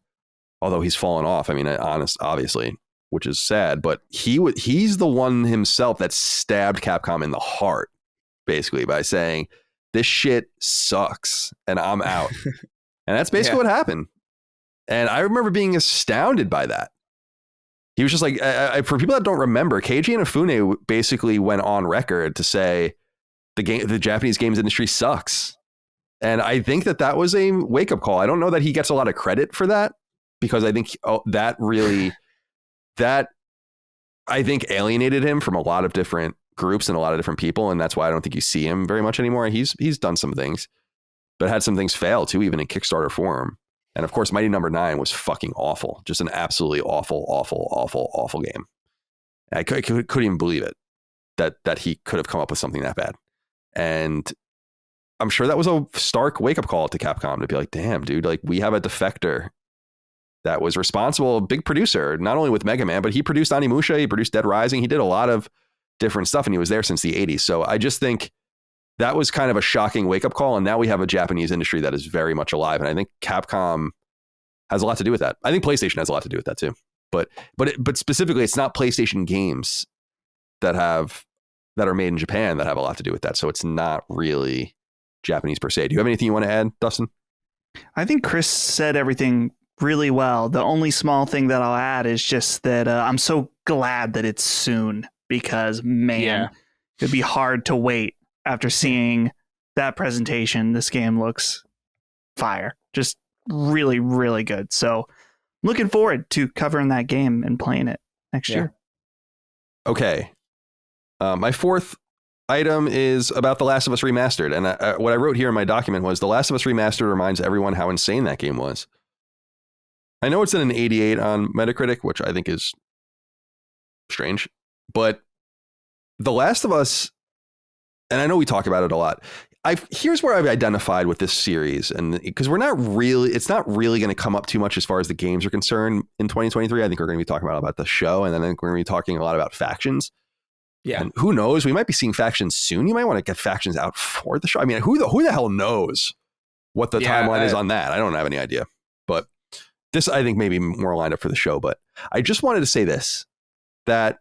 although he's fallen off. I mean, obviously, which is sad, but he's the one himself that stabbed Capcom in the heart, basically, by saying, this shit sucks and I'm out. And that's basically what happened. And I remember being astounded by that. He was just like, for people that don't remember, Keiji Inafune basically went on record to say the Japanese games industry sucks. And I think that was a wake-up call. I don't know that he gets a lot of credit for that, because I think that I think alienated him from a lot of different groups and a lot of different people. And that's why I don't think you see him very much anymore. He's done some things, but had some things fail too, even in Kickstarter form. And of course, Mighty Number 9 was fucking awful. Just an absolutely awful game. I couldn't even believe it that he could have come up with something that bad. And I'm sure that was a stark wake up call to Capcom to be like, damn, dude, like, we have a defector that was responsible, a big producer, not only with Mega Man, but he produced Onimusha, he produced Dead Rising. He did a lot of different stuff, and he was there since the 80s. So I just think that was kind of a shocking wake up call. And now we have a Japanese industry that is very much alive. And I think Capcom has a lot to do with that. I think PlayStation has a lot to do with that too. But specifically, it's not PlayStation games that are made in Japan that have a lot to do with that. So it's not really Japanese per se. Do you have anything you want to add, Dustin? I think Chris said everything really well. The only small thing that I'll add is just that I'm so glad that it's soon, because it'd be hard to wait after seeing that presentation. This game looks fire. Just really, really good. So looking forward to covering that game and playing it next year. Okay. My fourth item is about The Last of Us Remastered. And what I wrote here in my document was The Last of Us Remastered reminds everyone how insane that game was. I know it's in an 88 on Metacritic, which I think is strange, but The Last of Us, and I know we talk about it a lot, here's where I've identified with this series, and because it's not really going to come up too much as far as the games are concerned in 2023. I think we're going to be talking about the show, and then I think we're going to be talking a lot about factions. Yeah, and who knows? We might be seeing factions soon. You might want to get factions out for the show. I mean, who the hell knows what the timeline is on that? I don't have any idea. But this, I think, may be more lined up for the show. But I just wanted to say this, that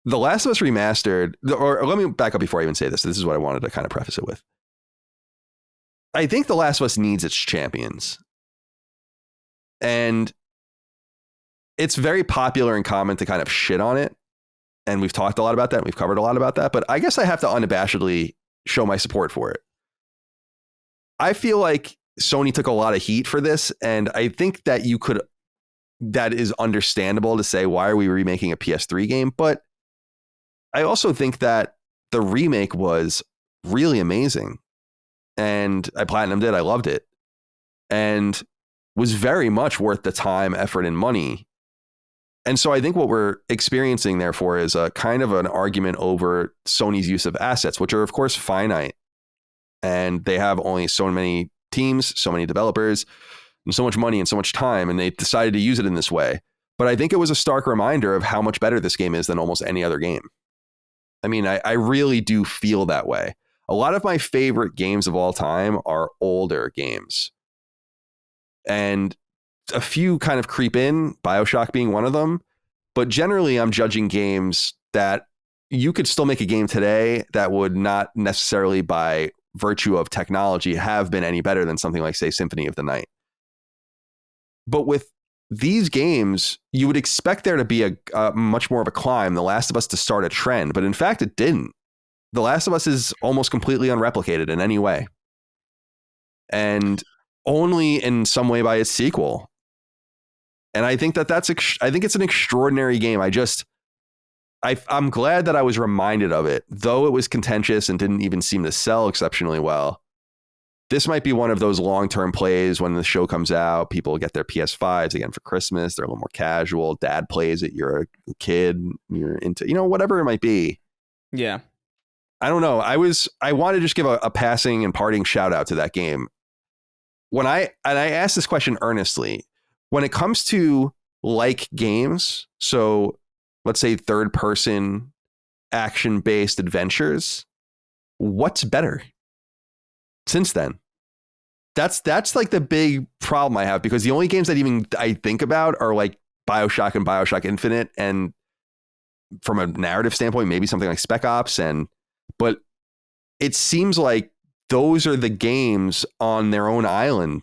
The Last of Us Remastered, or let me back up before I even say this. This is what I wanted to kind of preface it with. I think The Last of Us needs its champions. And it's very popular and common to kind of shit on it. And we've talked a lot about that. And we've covered a lot about that. But I guess I have to unabashedly show my support for it. I feel like Sony took a lot of heat for this. And I think that that is understandable to say, why are we remaking a PS3 game? But I also think that the remake was really amazing. And I platinumed it. I loved it. And was very much worth the time, effort, and money. And so I think what we're experiencing, therefore, is a kind of an argument over Sony's use of assets, which are, of course, finite. And they have only so many teams, so many developers, and so much money and so much time. And they decided to use it in this way. But I think it was a stark reminder of how much better this game is than almost any other game. I mean, I really do feel that way. A lot of my favorite games of all time are older games. And a few kind of creep in, BioShock being one of them. But generally, I'm judging games that you could still make a game today that would not necessarily, by virtue of technology, have been any better than something like, say, Symphony of the Night. But with these games, you would expect there to be a much more of a climb, The Last of Us to start a trend. But in fact, it didn't. The Last of Us is almost completely unreplicated in any way. And only in some way by its sequel. And I think I think it's an extraordinary game. I'm glad that I was reminded of it, though it was contentious and didn't even seem to sell exceptionally well. This might be one of those long-term plays when the show comes out. People get their PS5s again for Christmas. They're a little more casual. Dad plays it. You're a kid. You're into, whatever it might be. Yeah. I don't know. I want to just give a passing and parting shout out to that game. I asked this question earnestly, when it comes to like games, so let's say third person action based adventures, what's better since then? That's like the big problem I have, because the only games that even I think about are like BioShock and BioShock Infinite. And from a narrative standpoint, maybe something like Spec Ops. But it seems like those are the games on their own island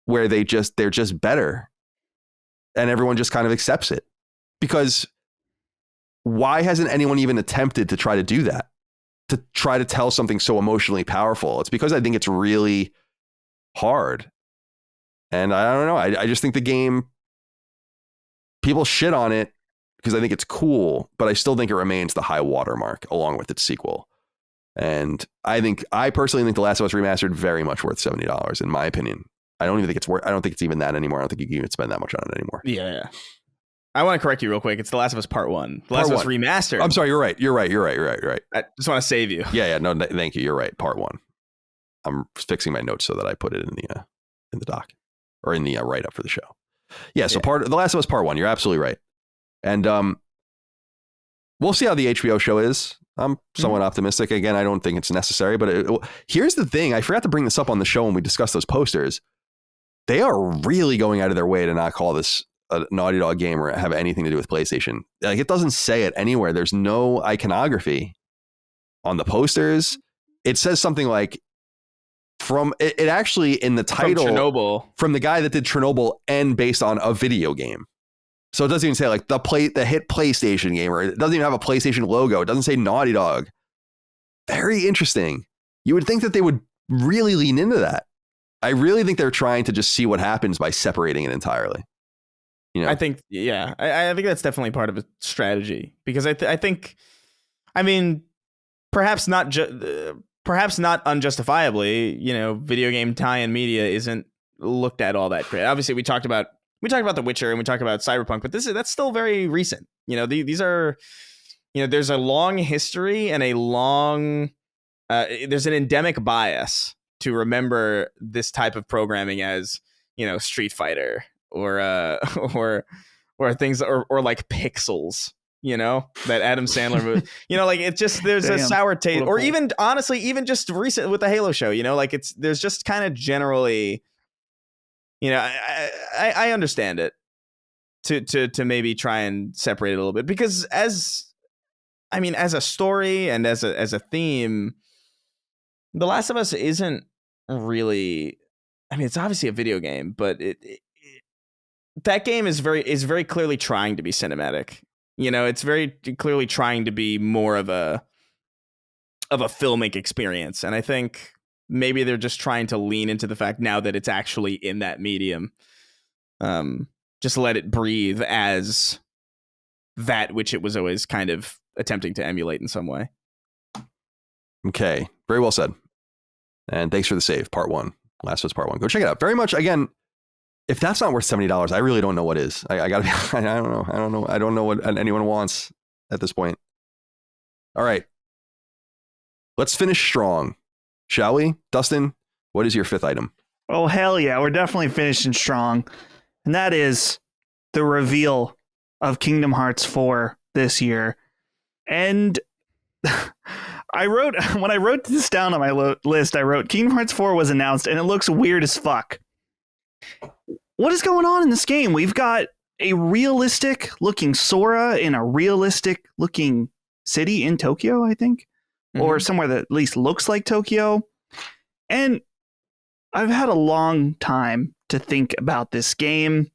where they're just better. And everyone just kind of accepts it. Because why hasn't anyone even attempted to try to do that? To try to tell something so emotionally powerful? It's because I think it's really hard. And I don't know. I just think the game, people shit on it because I think it's cool, but I still think it remains the high watermark along with its sequel. And I personally think The Last of Us Remastered very much worth $70, in my opinion. I don't think it's even that anymore. I don't think you can even spend that much on it anymore. Yeah. I want to correct you real quick. It's The Last of Us Part 1. The Last of Us Remastered. I'm sorry. You're right. I just want to save you. Yeah. No, thank you. You're right. Part 1. I'm fixing my notes so that I put it in the doc, or in the write up for the show. Yeah. So The Last of Us Part 1. You're absolutely right. And we'll see how the HBO show is. I'm somewhat optimistic. Again, I don't think it's necessary, but here's the thing. I forgot to bring this up on the show when we discussed those posters. They are really going out of their way to not call this a Naughty Dog game or have anything to do with PlayStation. Like, it doesn't say it anywhere. There's no iconography on the posters. It says something like it actually in the title from Chernobyl, from the guy that did Chernobyl, and based on a video game. So it doesn't even say like the hit PlayStation game, or it doesn't even have a PlayStation logo. It doesn't say Naughty Dog. Very interesting. You would think that they would really lean into that. I really think they're trying to just see what happens by separating it entirely. I think, I think that's definitely part of a strategy, because I think, I mean, perhaps not unjustifiably, video game tie-in media isn't looked at all that great. Obviously, we talked about The Witcher and we talked about Cyberpunk, but that's still very recent. These are, there's a long history and there's an endemic bias to remember this type of programming as, Street Fighter or things or like Pixels, that Adam Sandler movie, like it just, there's a sour taste, or even honestly, even just recent with the Halo show, like there's just kind of generally, I understand it to maybe try and separate it a little bit, because as I mean, as a story and as a theme, The Last of Us isn't really. I mean, it's obviously a video game, but that game is very clearly trying to be cinematic. You know, it's very clearly trying to be more of a filmic experience, and I think maybe they're just trying to lean into the fact now that it's actually in that medium. Just let it breathe as that which it was always kind of attempting to emulate in some way. Okay, very well said. And thanks for the save, part 1. Last of Us Part 1. Go check it out. Very much, again, if that's not worth $70, I really don't know what is. I gotta be, I don't know what anyone wants at this point. All right. Let's finish strong, shall we? Dustin, what is your 5th item? Oh, hell yeah. We're definitely finishing strong. And that is the reveal of Kingdom Hearts 4 this year. And when I wrote this down on my list, I wrote Kingdom Hearts 4 was announced and it looks weird as fuck. What is going on in this game? We've got a realistic looking Sora in a realistic looking city in Tokyo, I think, or somewhere that at least looks like Tokyo. And I've had a long time to think about this game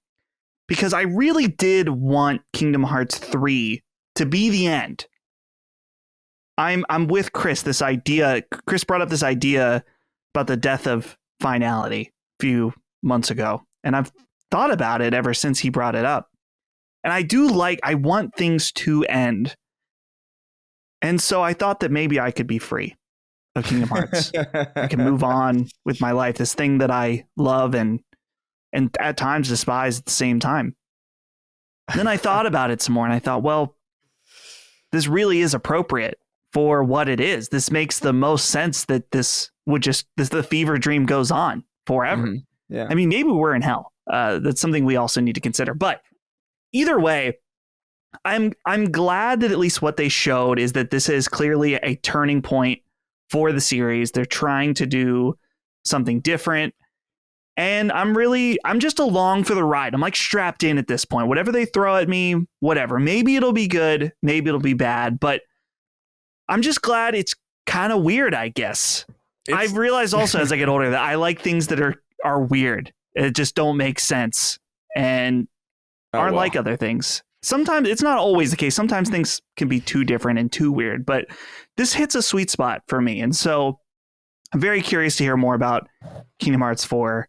because I really did want Kingdom Hearts 3 to be the end. I'm with Chris. Chris brought up this idea about the death of finality a few months ago, and I've thought about it ever since he brought it up. And I want things to end. And so I thought that maybe I could be free of Kingdom Hearts. I can move on with my life, this thing that I love and at times despise at the same time. Then I thought about it some more and I thought, well, this really is appropriate for what it is. This makes the most sense that the fever dream goes on forever. Mm-hmm. Yeah. I mean, maybe we're in hell. That's something we also need to consider. But either way, I'm glad that at least what they showed is that this is clearly a turning point for the series. They're trying to do something different. And I'm just along for the ride. I'm like strapped in at this point. Whatever they throw at me, whatever. Maybe it'll be good. Maybe it'll be bad. But I'm just glad it's kind of weird, I guess. I've realized also as I get older that I like things that are weird. It just don't make sense and aren't like other things. Sometimes it's not always the case. Sometimes things can be too different and too weird, but this hits a sweet spot for me. And so I'm very curious to hear more about Kingdom Hearts 4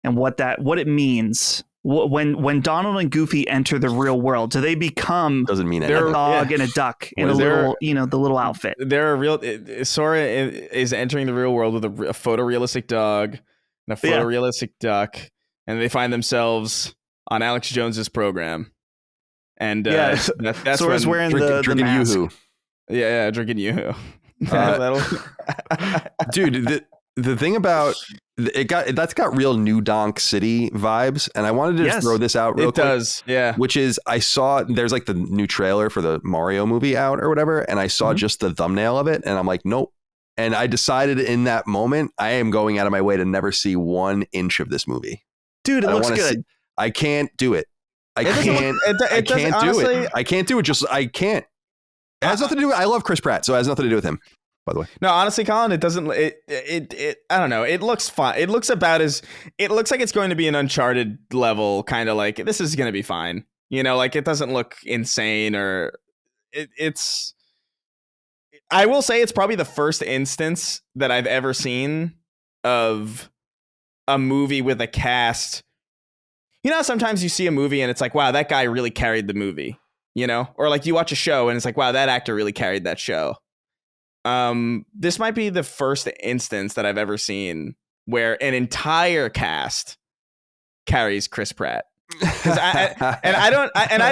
and what it means. When Donald and Goofy enter the real world, do they become Doesn't mean a dog and a duck in a little, the little outfit? Sora is entering the real world with a photorealistic dog and a photorealistic duck, and they find themselves on Alex Jones's program. And that's Sora's wearing drinking the mask. Yoo-hoo. Yeah, drinking Yoo-hoo. Dude, the thing about that's got real New Donk City vibes, and I wanted to just throw this out real quick. It does, yeah. Which is, I saw there's like the new trailer for the Mario movie out or whatever, and I saw just the thumbnail of it, and I'm like, nope. And I decided in that moment, I am going out of my way to never see 1 inch of this movie. Dude, it looks good. I can't do it. I can't do it. I can't do it. I can't. It has nothing to do with. I love Chris Pratt, so it has nothing to do with him. By the way, no, honestly, Colin, it doesn't. It I don't know. It looks fine. It looks like it's going to be an Uncharted level, kind of like this is going to be fine. Like it doesn't look insane or it's. I will say it's probably the first instance that I've ever seen of a movie with a cast. Sometimes you see a movie and it's like, wow, that guy really carried the movie, or like you watch a show and it's like, wow, that actor really carried that show. This might be the first instance that I've ever seen where an entire cast carries Chris Pratt. I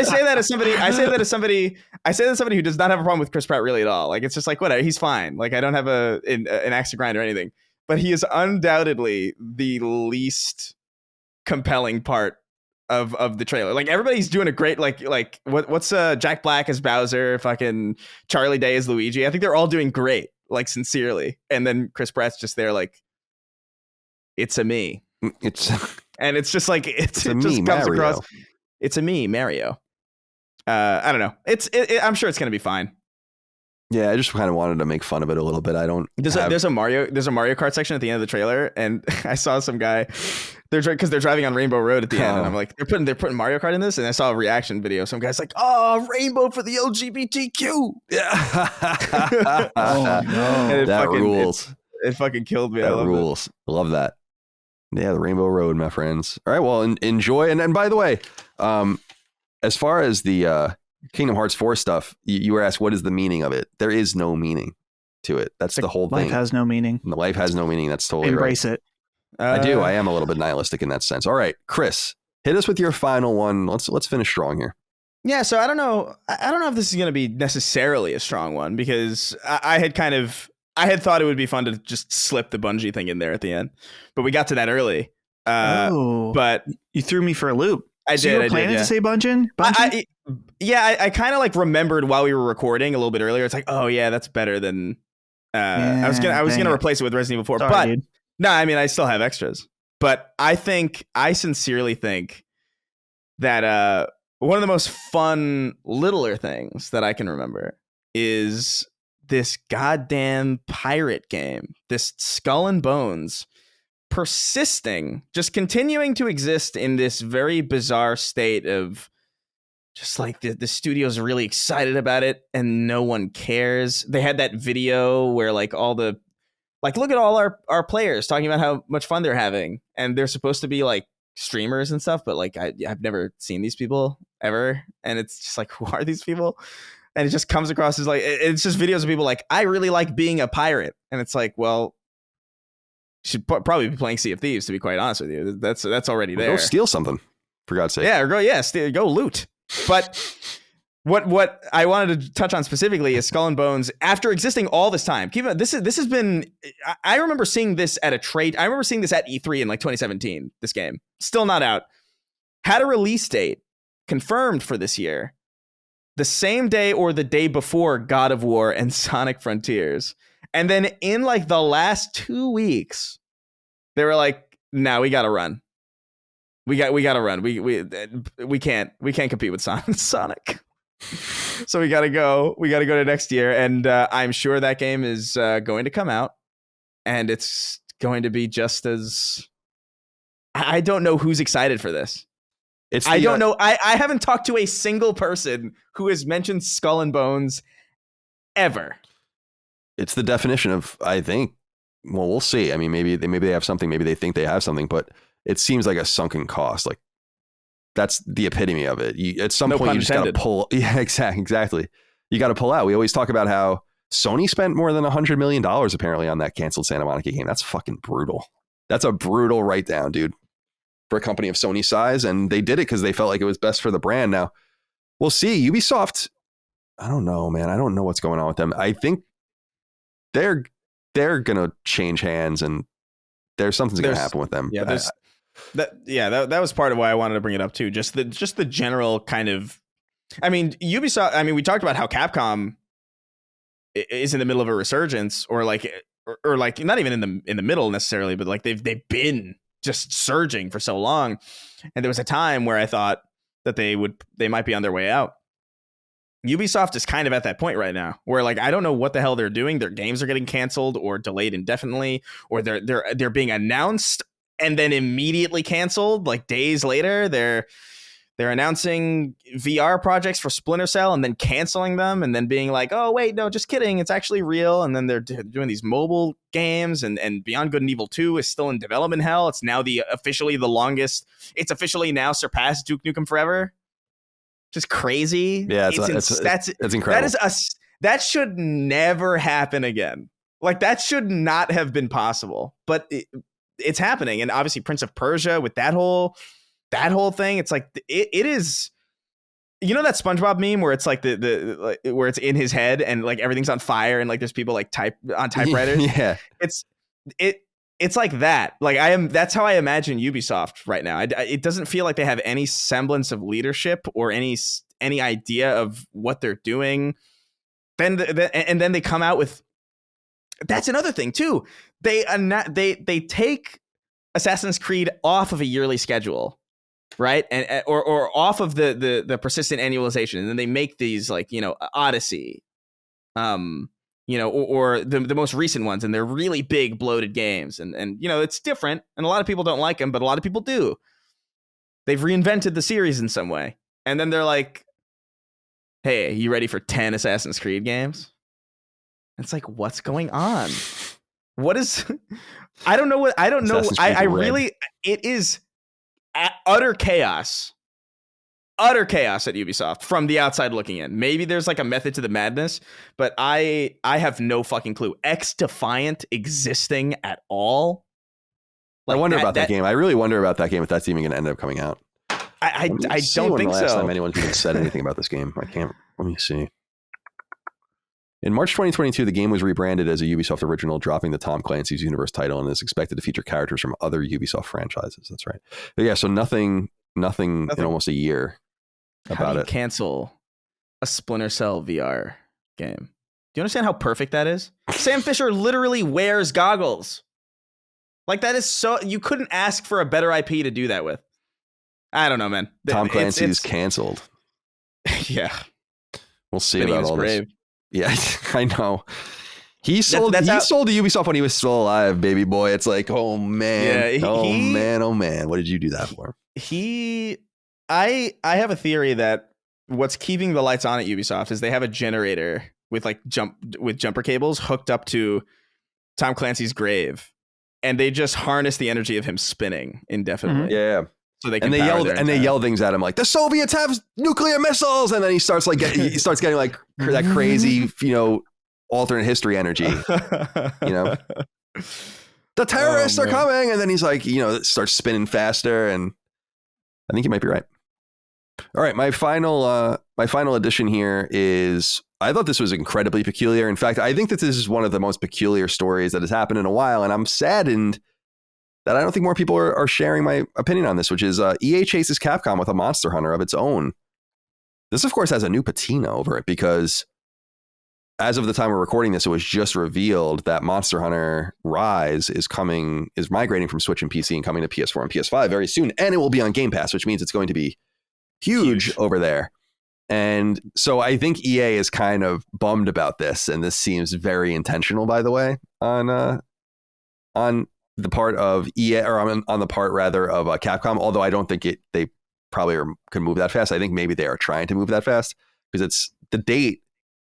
say that as somebody who does not have a problem with Chris Pratt really at all. Like, it's just like, whatever, he's fine. Like, I don't have an axe to grind or anything, but he is undoubtedly the least compelling part of the trailer. Like, everybody's doing a great, like what's Jack Black as Bowser, fucking Charlie Day as Luigi. I think they're all doing great, like, sincerely. And then Chris Pratt's just there like, it's a me. And it's just like it just comes Mario. across. It's a me, Mario. I don't know. I'm sure it's gonna be fine. Yeah, I just kind of wanted to make fun of it a little bit. I don't. There's a Mario Kart section at the end of the trailer, and I saw some guy. Because they're driving on Rainbow Road at the end, and I'm like, they're putting Mario Kart in this, and I saw a reaction video. Some guy's like, "Oh, rainbow for the LGBTQ." Yeah. Oh no, that rules. It fucking killed me. That rules. Love that. Yeah, the Rainbow Road, my friends. All right, well, enjoy. And by the way, as far as the Kingdom Hearts 4 stuff, you were asked what is the meaning of it. There is no meaning to it. That's the whole thing. Life has no meaning. Life has no meaning. That's totally Embrace right. it. I do. I am a little bit nihilistic in that sense. All right, Chris, hit us with your final one. Let's finish strong here. Yeah, so I don't know if this is going to be necessarily a strong one, because I had thought it would be fun to just slip the Bungie thing in there at the end, but we got to that early. But you threw me for a loop. I did. You were planning to say Bungie? I kind of like remembered while we were recording a little bit earlier. It's like, oh yeah, that's better than. I was gonna replace it with Resident Evil 4, Sorry, but dude. no, I mean I still have extras. But I sincerely think that one of the most fun littler things that I can remember is this goddamn pirate game, this Skull and Bones, persisting, just continuing to exist in this very bizarre state of just like the studio's really excited about it and no one cares. They had that video where like all the like, look at all our players talking about how much fun they're having, and they're supposed to be like streamers and stuff, but like I've never seen these people ever, and it's just like, who are these people? And it just comes across as like, it's just videos of people like, I really like being a pirate, and it's like, well, you should probably be playing Sea of Thieves, to be quite honest with you. That's already there. Go steal something, for God's sake. Yeah, go loot. But what I wanted to touch on specifically is Skull and Bones. After existing all this time, keep this has been. I remember seeing this at a trade. I remember seeing this at E3 in like 2017. This game still not out. Had a release date confirmed for this year, the same day or the day before God of War and Sonic Frontiers, and then in like the last 2 weeks, they were like, "Nah, we gotta run. We gotta run. We can't compete with Sonic." So we gotta go to next year, and I'm sure that game is going to come out, and it's going to be just as. I don't know who's excited for this. I don't know. I haven't talked to a single person who has mentioned Skull and Bones ever. It's the definition of, I think. Well, we'll see. I mean, maybe they have something. Maybe they think they have something, but it seems like a sunken cost. Like, that's the epitome of it. At some point, you just got to pull. Yeah, exactly. You got to pull out. We always talk about how Sony spent more than $100 million apparently on that canceled Santa Monica game. That's fucking brutal. That's a brutal write down, dude, for a company of Sony size. And they did it because they felt like it was best for the brand. Now, we'll see. Ubisoft, I don't know, man. I don't know what's going on with them. I think they're going to change hands, and something's going to happen with them. Yeah, that was part of why I wanted to bring it up too. Just the general kind of, I mean, Ubisoft. I mean, we talked about how Capcom is in the middle of a resurgence, or like not even in the middle necessarily, but like they've been just surging for so long. And there was a time where I thought that they might be on their way out. Ubisoft is kind of at that point right now where like, I don't know what the hell they're doing. Their games are getting canceled or delayed indefinitely, or they're being announced and then immediately canceled. Like days later, they're announcing VR projects for Splinter Cell and then canceling them, and then being like, oh wait, no, just kidding, it's actually real. And then they're doing these mobile games, and Beyond Good and Evil 2 is still in development hell. It's now officially the longest. It's officially now surpassed Duke Nukem Forever. Just crazy. Yeah, that's incredible. That should never happen again. Like, that should not have been possible, but it's happening. And obviously Prince of Persia with that whole thing, it's like it is, you know, that SpongeBob meme where it's like the where it's in his head and like everything's on fire and like there's people like on typewriters. Yeah, it's like that. Like that's how I imagine Ubisoft right now. It doesn't feel like they have any semblance of leadership or any idea of what they're doing. Then they come out with. That's another thing too. They take Assassin's Creed off of a yearly schedule, right? And or off of the persistent annualization, and then they make these like, you know, Odyssey, or the most recent ones, and they're really big bloated games, and it's different, and a lot of people don't like them, but a lot of people do. They've reinvented the series in some way, and then they're like, hey, you ready for 10 Assassin's Creed games? It's like, what's going on? What is I don't know. I really, it is utter chaos at Ubisoft from the outside looking in. Maybe there's like a method to the madness, but I have no fucking clue. X-Defiant existing at all. Like I wonder about that game. I really wonder about that game, if that's even going to end up coming out. I don't think so. Last time anyone's even said anything about this game. I can't. Let me see. In March 2022, the game was rebranded as a Ubisoft original, dropping the Tom Clancy's Universe title, and is expected to feature characters from other Ubisoft franchises. That's right. But yeah, so nothing in almost a year about How do you it. Cancel a Splinter Cell VR game. Do you understand how perfect that is? Sam Fisher literally wears goggles. Like, that is so... You couldn't ask for a better IP to do that with. I don't know, man. Tom Clancy's canceled. Yeah. We'll see about all this. Yeah, I know. He sold to Ubisoft when he was still alive, baby boy. It's like, oh man, oh man. What did you do that for? I have a theory that what's keeping the lights on at Ubisoft is they have a generator with jumper cables hooked up to Tom Clancy's grave, and they just harness the energy of him spinning indefinitely. Yeah. So they can they yell things at him like, the Soviets have nuclear missiles, and then he starts getting like that crazy, alternate history energy. The terrorists are coming, and then he's like, starts spinning faster, and I think you might be right. All right, my final addition here is, I thought this was incredibly peculiar. In fact, I think that this is one of the most peculiar stories that has happened in a while, and I'm saddened that I don't think more people are sharing my opinion on this, which is EA chases Capcom with a Monster Hunter of its own. This, of course, has a new patina over it, because as of the time we're recording this, it was just revealed that Monster Hunter Rise is migrating from Switch and PC and coming to PS4 and PS5 very soon, and it will be on Game Pass, which means it's going to be huge over there. And so I think EA is kind of bummed about this, and this seems very intentional, by the way, on the part of EA, or on the part rather of Capcom. Although I don't think they probably can move that fast. I think maybe they are trying to move that fast, because it's the date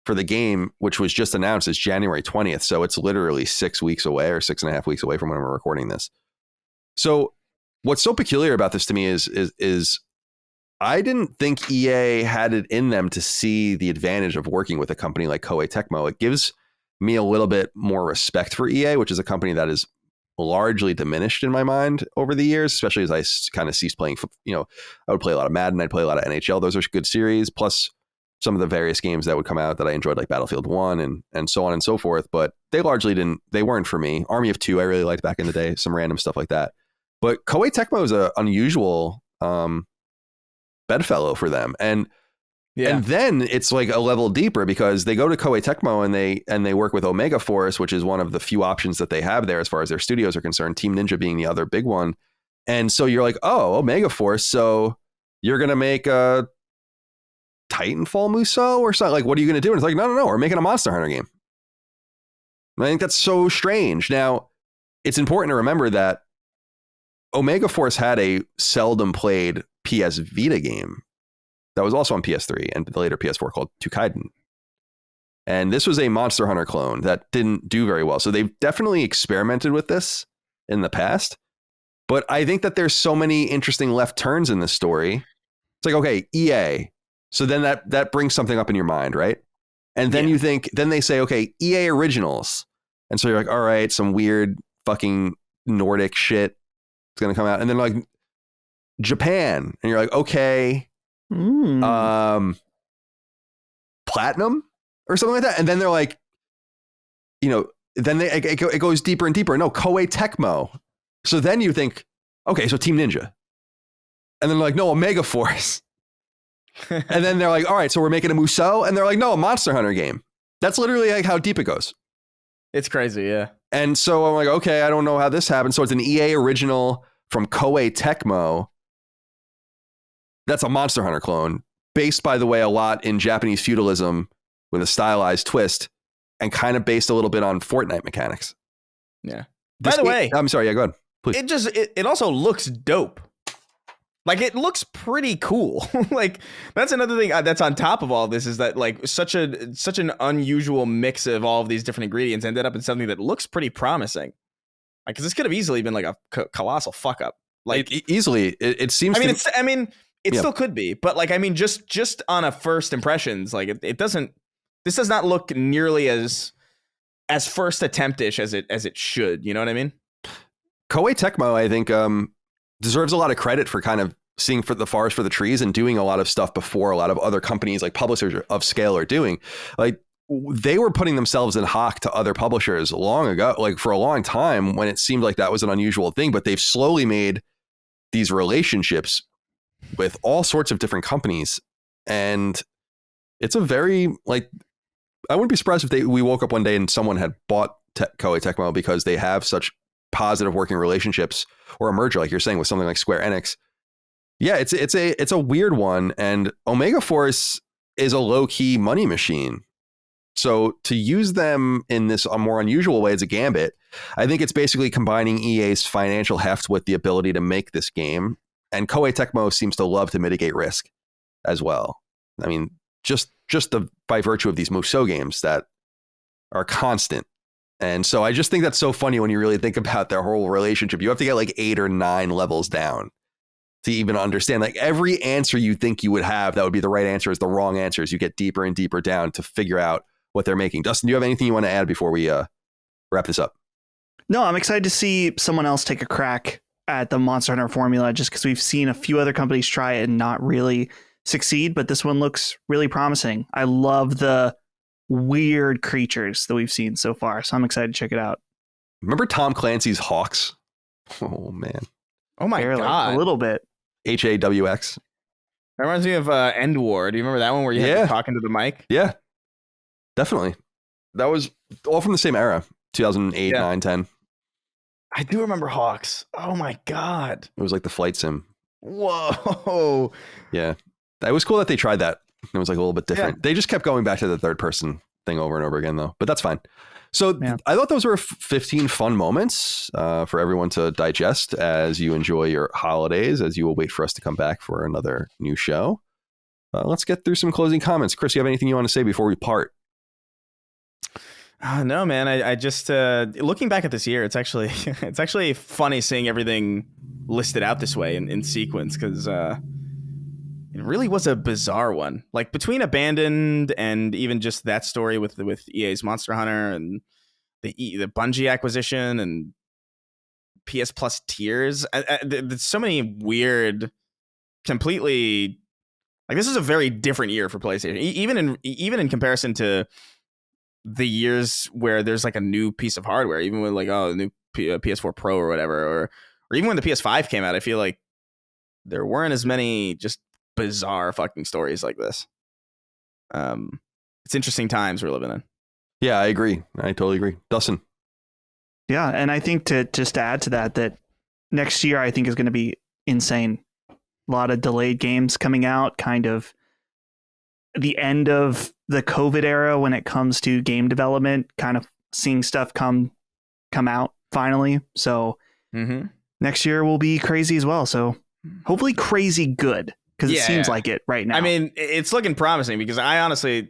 for the game, which was just announced, is January 20th. So it's literally 6 weeks away, or 6.5 weeks away from when we're recording this. So what's so peculiar about this to me is I didn't think EA had it in them to see the advantage of working with a company like Koei Tecmo. It gives me a little bit more respect for EA, which is a company that is largely diminished in my mind over the years, especially as I kind of ceased playing. I would play a lot of Madden, I'd play a lot of NHL. Those are good series, plus some of the various games that would come out that I enjoyed, like Battlefield 1 and so on and so forth. But they weren't for me. Army of Two I really liked back in the day, some random stuff like that. But Koei Tecmo is an unusual bedfellow for them. And then it's like a level deeper, because they go to Koei Tecmo and they work with Omega Force, which is one of the few options that they have there as far as their studios are concerned, Team Ninja being the other big one. And so you're like, oh, Omega Force, so you're going to make a Titanfall Musou or something? Like, what are you going to do? And it's like, no, we're making a Monster Hunter game. And I think that's so strange. Now, it's important to remember that Omega Force had a seldom played PS Vita game that was also on PS3 and the later PS4 called Tukaiden. And this was a Monster Hunter clone that didn't do very well. So they've definitely experimented with this in the past. But I think that there's so many interesting left turns in this story. It's like, okay, EA. So then that brings something up in your mind, right? And then you think, then they say, okay, EA Originals. And so you're like, all right, some weird fucking Nordic shit is going to come out. And then like Japan. And you're like, okay, Platinum or something like that. And then they're like, then it goes deeper and deeper. No, Koei Tecmo. So then you think, okay, so Team Ninja. And then like, no, Omega Force. And then they're like, all right, so we're making a Musou. And they're like, no, a Monster Hunter game. That's literally like how deep it goes. It's crazy, yeah. And so I'm like, okay, I don't know how this happened. So it's an EA original from Koei Tecmo. That's a Monster Hunter clone, based, by the way, a lot in Japanese feudalism with a stylized twist. and kind of based a little bit on Fortnite mechanics. Yeah. By the way, I'm sorry. Yeah, go ahead. Please. It also looks dope. Like, it looks pretty cool. Like, that's another thing that's on top of all this, is that like such an unusual mix of all of these different ingredients ended up in something that looks pretty promising. Like, because this could have easily been like a colossal fuck up. Like, easily, it seems. It still could be, but like, I mean, just on a first impressions, like it doesn't. This does not look nearly as first attemptish as it should. You know what I mean? Koei Tecmo, I think, deserves a lot of credit for kind of seeing for the forest for the trees and doing a lot of stuff before a lot of other companies like publishers of scale are doing. Like, they were putting themselves in hock to other publishers long ago, like for a long time, when it seemed like that was an unusual thing. But they've slowly made these relationships with all sorts of different companies, and it's a very, like, I wouldn't be surprised if we woke up one day and someone had bought Koei Tecmo because they have such positive working relationships, or a merger, like you're saying, with something like Square Enix. Yeah, it's a weird one, and Omega Force is a low key money machine. So to use them in this a more unusual way as a gambit, I think it's basically combining EA's financial heft with the ability to make this game. And Koei Tecmo seems to love to mitigate risk as well. I mean, just by virtue of these Musou games that are constant. And so I just think that's so funny when you really think about their whole relationship. You have to get like 8 or 9 levels down to even understand, like, every answer you think you would have that would be the right answer is the wrong answer as you get deeper and deeper down to figure out what they're making. Dustin, do you have anything you want to add before we wrap this up? No, I'm excited to see someone else take a crack at the Monster Hunter formula, just because we've seen a few other companies try it and not really succeed, but this one looks really promising. I love the weird creatures that we've seen so far, so I'm excited to check it out. Remember Tom Clancy's Hawks? Oh, man. Oh, my God. A little bit. HAWX. That reminds me of End War. Do you remember that one where you had to talk into the mic? Yeah, definitely. That was all from the same era, 2008, 9, 10. I do remember Hawks. Oh, my God. It was like the flight sim. Whoa. Yeah. It was cool that they tried that. It was like a little bit different. Yeah. They just kept going back to the third person thing over and over again, though. But that's fine. So I thought those were 15 fun moments for everyone to digest as you enjoy your holidays, as you will wait for us to come back for another new show. Let's get through some closing comments. Chris, you have anything you want to say before we part? No, man. I just looking back at this year, it's actually funny seeing everything listed out this way in sequence, because it really was a bizarre one. Like, between Abandoned and even just that story with EA's Monster Hunter and the Bungie acquisition and PS Plus tiers, there's so many weird, completely, like, this is a very different year for PlayStation. Even in comparison to the years where there's like a new piece of hardware, even with like, the new PS4 Pro or whatever, or even when the PS5 came out, I feel like there weren't as many just bizarre fucking stories like this. It's interesting times we're living in. Yeah, I agree. I totally agree. Dustin. Yeah, and I think to just add to that next year I think is going to be insane. A lot of delayed games coming out, kind of the end of the COVID era when it comes to game development, kind of seeing stuff come out finally. So next year will be crazy as well. So hopefully crazy good. Because it seems like it right now. I mean, it's looking promising, because I honestly,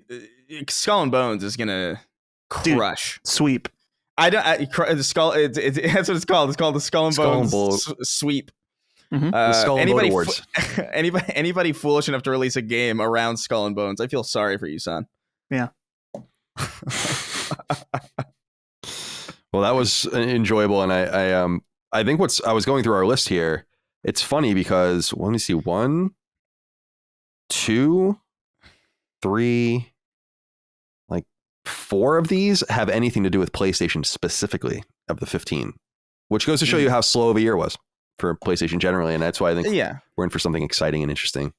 Skull and Bones is gonna crush. Dude, sweep. The skull. That's what it's called. It's called the Skull and Bones sweep. Mm-hmm. The Skull and Bones Awards. Anybody foolish enough to release a game around Skull and Bones, I feel sorry for you, son. Yeah. Well, that was enjoyable, and I think I was going through our list here. It's funny because let me see, 1, 2, 3, like 4 of these have anything to do with PlayStation specifically, of the 15, which goes to show you how slow of a year was for PlayStation generally. And that's why I think we're in for something exciting and interesting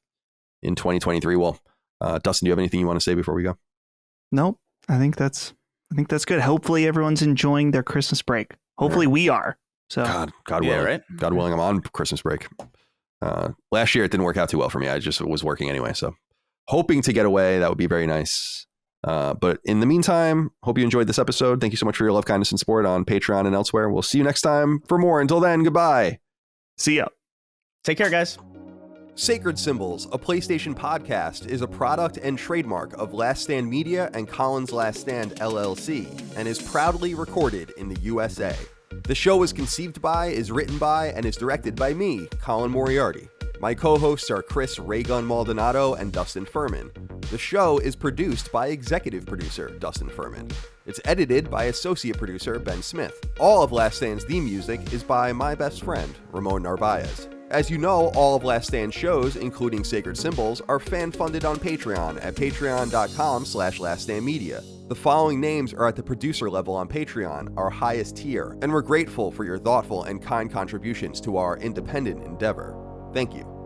in 2023. Well, Dustin, do you have anything you want to say before we go? Nope. I think that's good. Hopefully everyone's enjoying their Christmas break. Hopefully we are. So God willing, right? God willing, I'm on Christmas break. Last year it didn't work out too well for me. I just was working anyway. So hoping to get away. That would be very nice. But in the meantime, hope you enjoyed this episode. Thank you so much for your love, kindness, and support on Patreon and elsewhere. We'll see you next time for more. Until then, goodbye. See ya. Take care, guys. Sacred Symbols, a PlayStation podcast, is a product and trademark of Last Stand Media and Collins Last Stand LLC, and is proudly recorded in the USA. The show was conceived by, is written by, and is directed by me, Colin Moriarty. My co-hosts are Chris Raygun Maldonado and Dustin Furman. The show is produced by executive producer Dustin Furman. It's edited by associate producer Ben Smith. All of Last Stand's theme music is by my best friend, Ramon Narvaez. As you know, all of Last Stand's shows, including Sacred Symbols, are fan-funded on Patreon at patreon.com/laststandmedia. The following names are at the producer level on Patreon, our highest tier, and we're grateful for your thoughtful and kind contributions to our independent endeavor. Thank you.